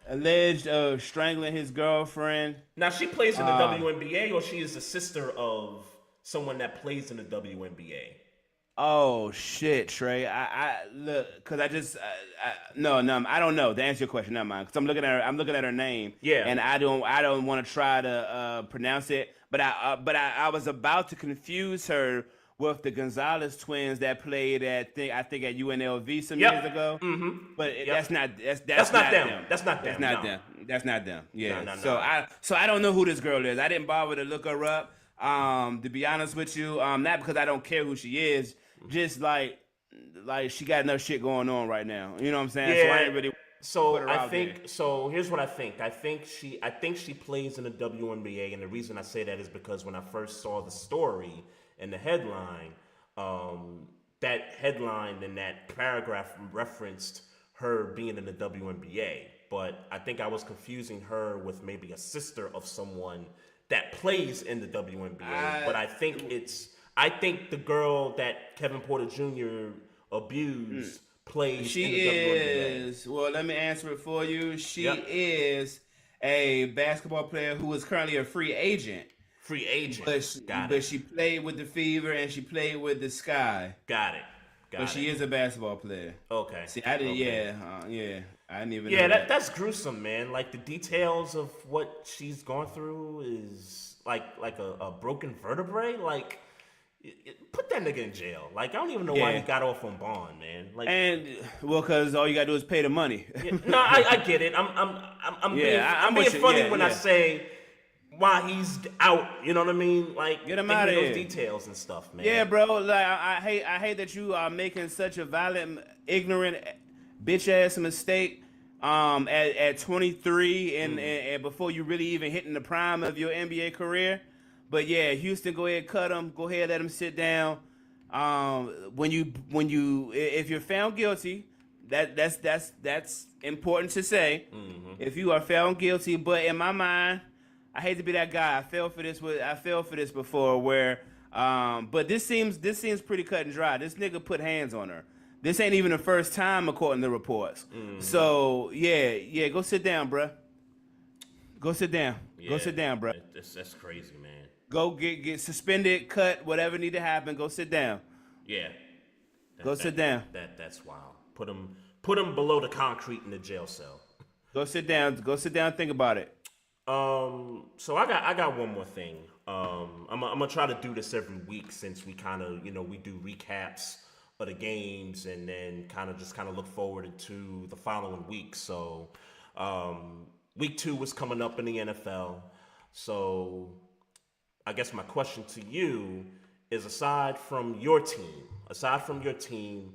Alleged of strangling his girlfriend. Now she plays in the WNBA, or she is the sister of someone that plays in the WNBA. Oh shit, Trey! I look because no, I don't know. To answer your question, not mine. Because I'm looking at her name. Yeah. And I don't want to try to pronounce it. But I was about to confuse her with the Gonzalez twins that played at I think at UNLV some years ago. Mm-hmm. But that's not them. That's not them. Yeah. No. So I don't know who this girl is. I didn't bother to look her up. To be honest with you, not because I don't care who she is, just like she got enough shit going on right now. You know what I'm saying? Yeah. So I ain't really. So I think there. So here's what I think. I think she plays in the WNBA, and the reason I say that is because when I first saw the story and the headline, that headline and that paragraph referenced her being in the WNBA. But I think I was confusing her with maybe a sister of someone that plays in the WNBA, but I think the girl that Kevin Porter Jr. abused plays in the WNBA. Is, well, let me answer it for you. She is a basketball player who is currently a free agent. Free agent. But she played with the Fever and she played with the Sky. Got it. But she is a basketball player. Okay. See, I didn't. Okay. I didn't even. Yeah, know that's gruesome, man. Like the details of what she's gone through is like a broken vertebrae. Like, put that nigga in jail. Like, I don't even know why he got off on bond, man. Like, and because all you gotta do is pay the money. No, I get it. I'm being funny when I say why he's out. You know what I mean? Like, get him out of here. Those details and stuff, man. Yeah, bro. Like, I hate that you are making such a violent, ignorant, bitch ass mistake. At 23 and before you really even hitting the prime of your NBA career. But yeah, Houston, go ahead, cut him. Go ahead, let him sit down. If you're found guilty, that's important to say. Mm-hmm. If you are found guilty, but in my mind, I hate to be that guy. I fell for this before. Where, but this seems pretty cut and dry. This nigga put hands on her. This ain't even the first time, according to reports. Mm-hmm. So yeah, go sit down, bruh. Go sit down. Yeah, go sit down, bruh. That's crazy, man. Go get suspended, cut, whatever need to happen. Go sit down. Yeah. Sit down. That's wild. Put him below the concrete in the jail cell. Go sit down. Go sit down. Think about it. So I got one more thing. I'm gonna try to do this every week since we kind of we do recaps of the games and then kind of look forward to the following week. So week 2 was coming up in the NFL. So I guess my question to you is, aside from your team,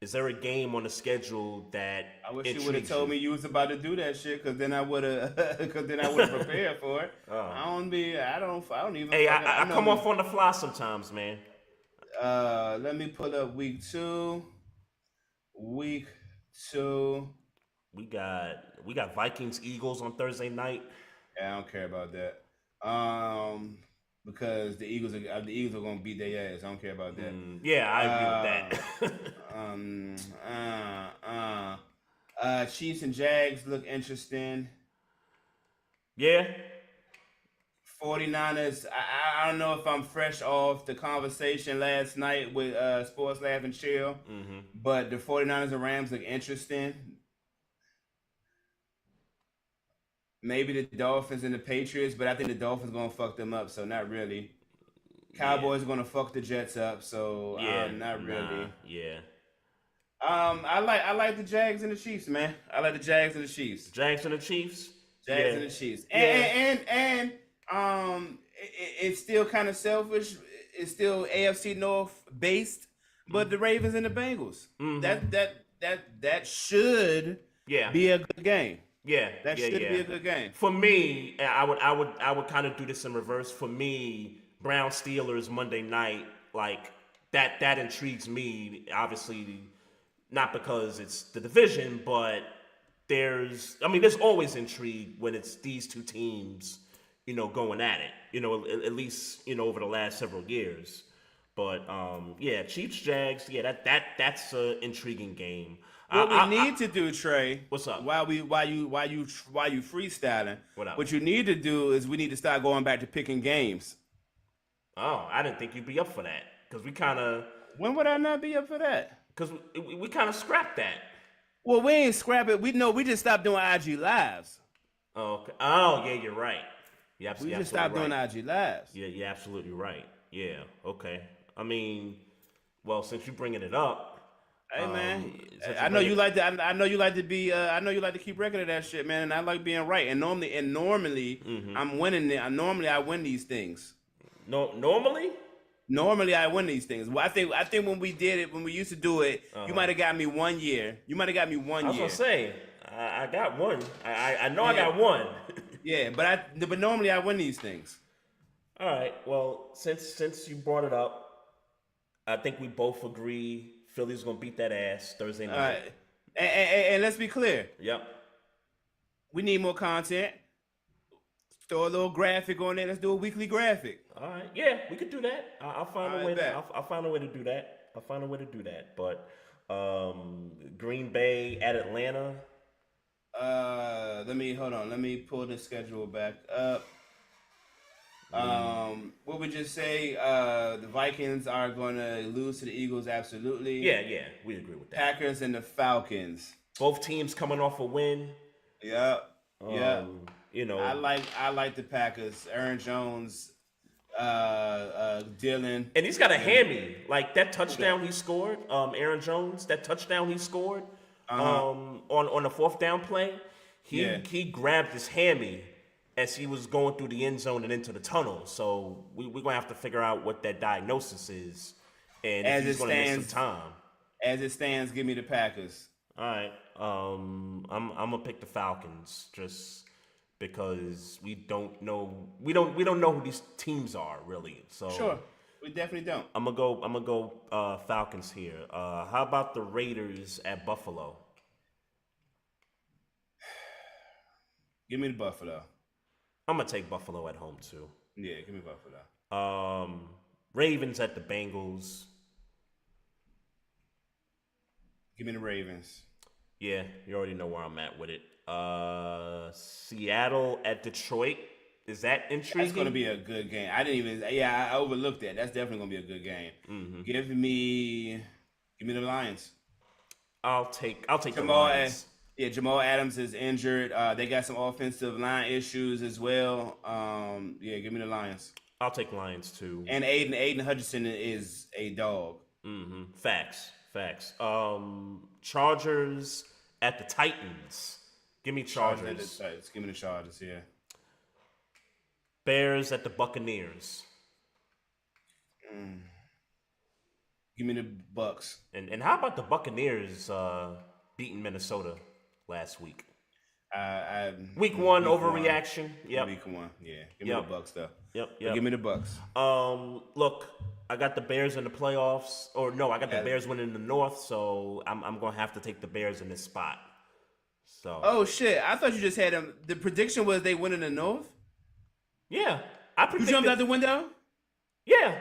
is there a game on the schedule that I wish you would have told me you was about to do that shit, because then I would have prepared for it. I don't even. Hey, I come off on the fly sometimes, man. Let me pull up week 2. Week 2. We got Vikings Eagles on Thursday night. Yeah, I don't care about that. Because the Eagles are gonna beat their ass. I don't care about that. Yeah, I agree with that. Chiefs and Jags look interesting. Yeah. 49ers. I don't know if I'm fresh off the conversation last night with Sports Laugh and Chill, but the 49ers and Rams look interesting. Maybe the Dolphins and the Patriots, but I think the Dolphins gonna fuck them up, so not really. Cowboys are gonna fuck the Jets up, so not really. I like the Jags and the Chiefs, man. I like the Jags and the Chiefs. Jags and the Chiefs. Jags and the Chiefs. And it's still kind of selfish. It's still AFC North based, but the Ravens and the Bengals. That should be a good game. Yeah, that should be a good game. For me, I would kind of do this in reverse. For me, Brown Steelers Monday night, like that intrigues me. Obviously, not because it's the division, but there's always intrigue when it's these two teams, going at it. At least over the last several years. But Chiefs Jags, that's an intriguing game. What we need to do, Trey. What's up? While you freestyling, what you need to do is we need to start going back to picking games. Oh, I didn't think you'd be up for that, because we kind of. When would I not be up for that? Because we kind of scrapped that. Well, we ain't scrap it. We just stopped doing IG lives. Oh, okay. Oh, yeah, you're right. We just stopped doing IG lives. Yeah, you're absolutely right. Yeah, okay. Well, since you're bringing it up. Hey man, I know you like to. I know you like to be. I know you like to keep record of that shit, man. And I like being right. And normally, I'm winning it. Normally, I win these things. No, normally. Normally, I win these things. Well, I think when we did it, when we used to do it, you might have got me 1 year. You might have got me 1 year. I was gonna say, I got one. I know I got one. Yeah, but normally I win these things. All right. Well, since you brought it up, I think we both agree Philly's gonna beat that ass Thursday night. All right. And let's be clear. Yep. We need more content. Throw a little graphic on there. Let's do a weekly graphic. All right, yeah, we could do that. I'll find All a right, way. bet. I'll find a way to do that. I'll find a way to do that. But Green Bay at Atlanta. Let me hold on. Let me pull the schedule back up. What would you say? The Vikings are going to lose to the Eagles. Absolutely. Yeah, we agree with that. Packers and the Falcons. Both teams coming off a win. Yep. Yep. You know, I like the Packers. Aaron Jones, Dylan, and he's got a hammy. Like that touchdown he scored. Aaron Jones, that touchdown he scored. On the fourth down play, he grabbed his hammy as he was going through the end zone and into the tunnel. So we're gonna have to figure out what that diagnosis is, and if he's gonna miss some time. As it stands, give me the Packers. All right. I'm gonna pick the Falcons just because we don't know who these teams are really. So Sure, we definitely don't. I'm gonna go Falcons here. How about the Raiders at Buffalo? Give me the Buffalo. I'm gonna take Buffalo at home too. Yeah, give me Buffalo. Ravens at the Bengals. Give me the Ravens. Yeah, you already know where I'm at with it. Seattle at Detroit. Is that intriguing? That's going to be a good game. I overlooked that. That's definitely going to be a good game. Mm-hmm. Give me the Lions. I'll take the Lions. Jamal Adams is injured. They got some offensive line issues as well. Give me the Lions. I'll take Lions too. And Aiden Hutchinson is a dog. Mm-hmm. Facts. Chargers at the Titans. Give me Chargers. Give me the Chargers, yeah. Bears at the Buccaneers. Give me the Bucks. And how about the Buccaneers beating Minnesota last week? Week one overreaction. Yep. Week one, yeah. Give me the Bucks though. Yep. Give me the Bucks. Look, I got the Bears in the playoffs. Or no, I got the Bears winning the North, so I'm gonna have to take the Bears in this spot. So. Oh shit! I thought you just had them. The prediction was they win in the North. Yeah, I predicted. You jumped out the window. Yeah.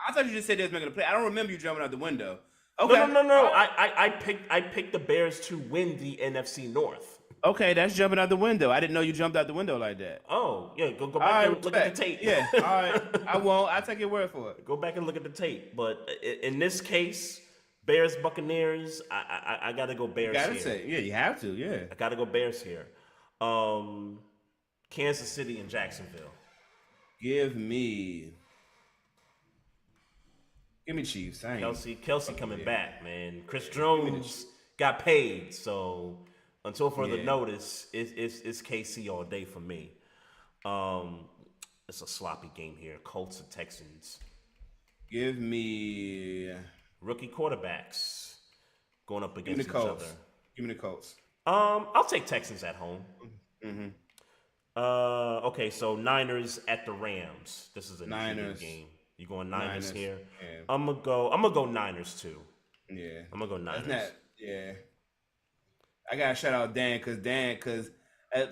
I thought you just said they was making a play. I don't remember you jumping out the window. Okay. No. I picked the Bears to win the NFC North. Okay, that's jumping out the window. I didn't know you jumped out the window like that. Oh, yeah, go back and look at the tape. Yeah, all right. I won't. I'll take your word for it. Go back and look at the tape. But in this case, Bears, Buccaneers, I got to go Bears here. You got to say, yeah, you have to, yeah. I got to go Bears here. Kansas City and Jacksonville. Give me Chiefs. Kelsey coming back, man. Chris Jones got paid, so until further notice, it's KC all day for me. It's a sloppy game here. Colts and Texans. Give me rookie quarterbacks going up against each other. Give me the Colts. I'll take Texans at home. Mm-hmm. Okay, so Niners at the Rams. This is a Niners game. You going Niners here? Yeah. I'm gonna go Niners too. Yeah. I'm gonna go Niners. I gotta shout out Dan because I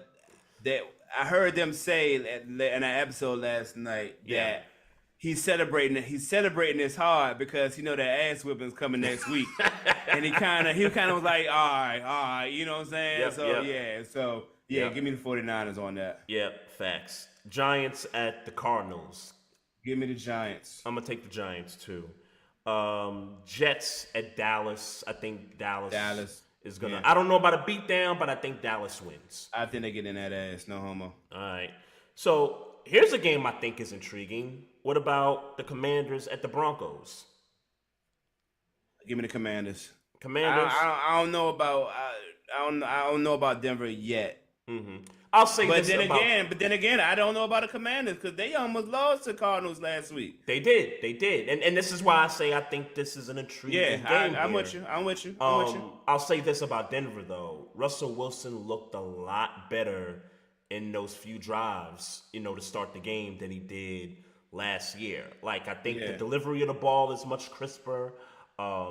heard them say in an episode last night that he's celebrating this hard because that ass whipping's coming next week, and he kind of was like, all right, you know what I'm saying? Give me the 49ers on that. Yep, facts. Giants at the Cardinals. Give me the Giants. I'm gonna take the Giants too. Jets at Dallas. I think Dallas is gonna. I don't know about a beatdown, but I think Dallas wins. I think they get in that ass. No homo. All right. So here's a game I think is intriguing. What about the Commanders at the Broncos? Give me the Commanders. I don't know about. I don't know about Denver yet. Mm-hmm. I'll say but then again, I don't know about the Commanders because they almost lost to Cardinals last week. They did, and this is why I say I think this is an intriguing game. I'm with you. I'll say this about Denver though: Russell Wilson looked a lot better in those few drives, to start the game than he did last year. Like I think the delivery of the ball is much crisper.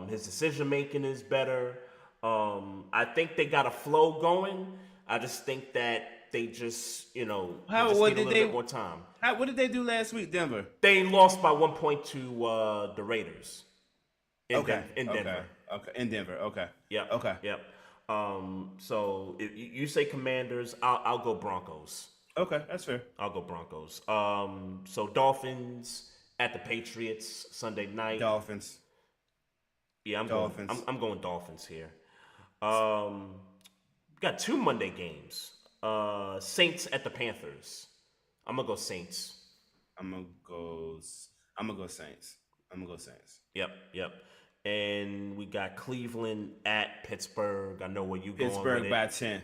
His decision making is better. I think they got a flow going. I just think that they just, they How- just what need a did little they- bit more time. What did they do last week, Denver? They lost by 1 point to the Raiders. In Denver. Okay. In Denver. Okay. Yep. Okay. Yep. So if you say Commanders, I'll go Broncos. Okay, that's fair. I'll go Broncos. So Dolphins at the Patriots Sunday night. Dolphins. Yeah, I'm Dolphins. going Dolphins here. We got 2 Monday games. Saints at the Panthers. I'm gonna go Saints. I'm gonna go Saints. Yep. And we got Cleveland at Pittsburgh. I know where you going. Pittsburgh by 10.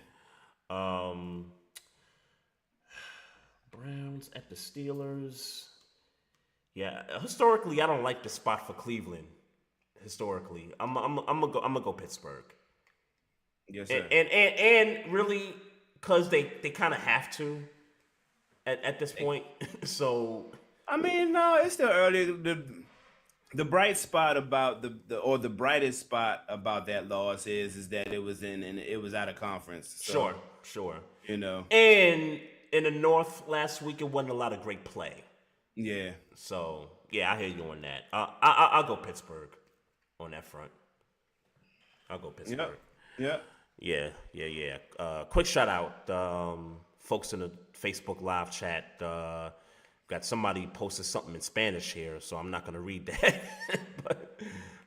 Browns at the Steelers. Yeah, historically, I don't like the spot for Cleveland. Historically, I'm gonna go Pittsburgh. Yes, sir. And really, because they kind of have to at this point. So I mean, no, it's still early. The bright spot about the brightest spot about that loss is that it was it was out of conference. So, sure. And in the North last week, it wasn't a lot of great play. Yeah. So yeah, I hear you on that. I'll go Pittsburgh on that front. I'll go Pittsburgh. Yep. Yeah. Quick shout out, folks in the Facebook live chat. Got somebody posted something in Spanish here, so I'm not gonna read that.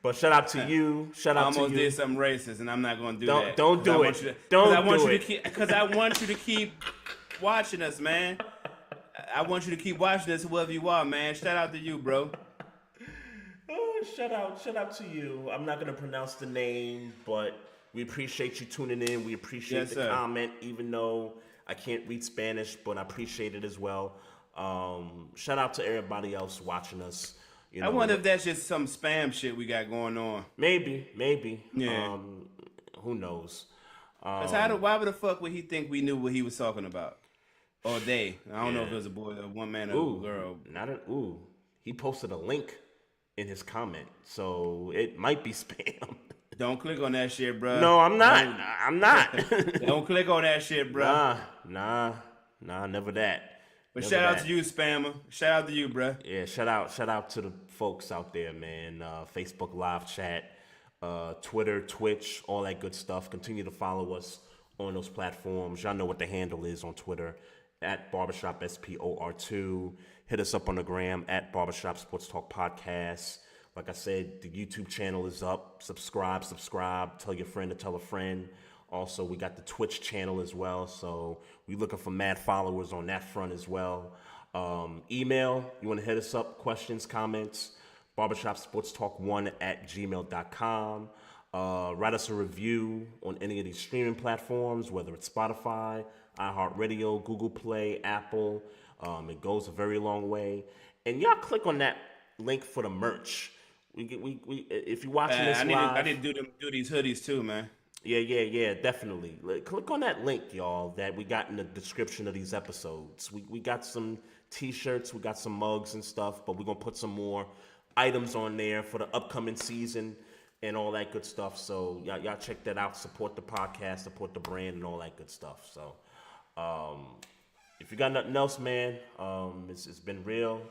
but shout out to you. Shout out to you. I almost did something racist, and I'm not gonna do that. Don't do it. Because I want you to keep watching us, man. I want you to keep watching us, whoever you are, man. Shout out to you, bro. Oh, shout out to you. I'm not gonna pronounce the name, but we appreciate you tuning in. We appreciate the comment, even though I can't read Spanish, but I appreciate it as well. Shout out to everybody else watching us. I wonder if that's just some spam shit we got going on. Maybe. Yeah. Who knows? Why the fuck would he think we knew what he was talking about? Or they? I don't know if it was a boy, a one man, or a girl. He posted a link in his comment, so it might be spam. Don't click on that shit, bro. No, I'm not. I'm not. Don't click on that shit, bro. Nah, never that. But shout out to you, spammer. Shout out to you, bro. Yeah, shout out to the folks out there, man. Facebook live chat, Twitter, Twitch, all that good stuff. Continue to follow us on those platforms. Y'all know what the handle is on Twitter, at Barbershop SPOR2. Hit us up on the gram, at Barbershop Sports Talk Podcast. Like I said, the YouTube channel is up. Subscribe. Tell your friend to tell a friend. Also, we got the Twitch channel as well, so we're looking for mad followers on that front as well. Email, you want to hit us up, questions, comments, barbershopsportstalk1@gmail.com. Write us a review on any of these streaming platforms, whether it's Spotify, iHeartRadio, Google Play, Apple. It goes a very long way. And y'all click on that link for the merch. We if you're watching this live, I need to do these hoodies too, man. Yeah, definitely. Click on that link, y'all, that we got in the description of these episodes. We got some T-shirts, we got some mugs and stuff, but we're going to put some more items on there for the upcoming season and all that good stuff. So y'all check that out. Support the podcast, support the brand, and all that good stuff. So if you got nothing else, man, it's been real.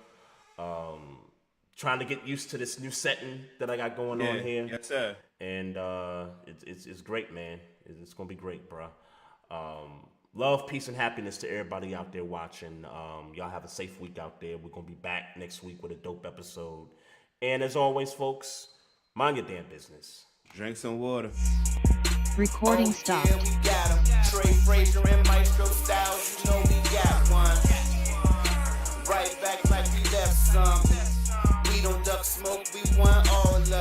Trying to get used to this new setting that I got going on here. Yes, sir. And it's great, man. It's gonna be great, bro. Love, peace, and happiness to everybody out there watching. Y'all have a safe week out there. We're gonna be back next week with a dope episode. And as always, folks, mind your damn business. Drink some water. Recording stopped. Yeah, we got 'em. Trey, Frazier, and Maestro Styles, you know we got one. Right back like we left some. We don't duck smoke, we want all of it.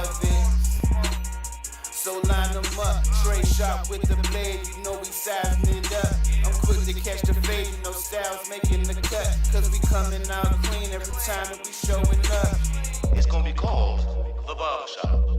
So line them up, Trey sharp with the blade, you know we sizing it up. I'm quick to catch the fade, you know Styles making the cut. Cause we coming out clean every time that we showing up. It's gonna be called The Barbershop.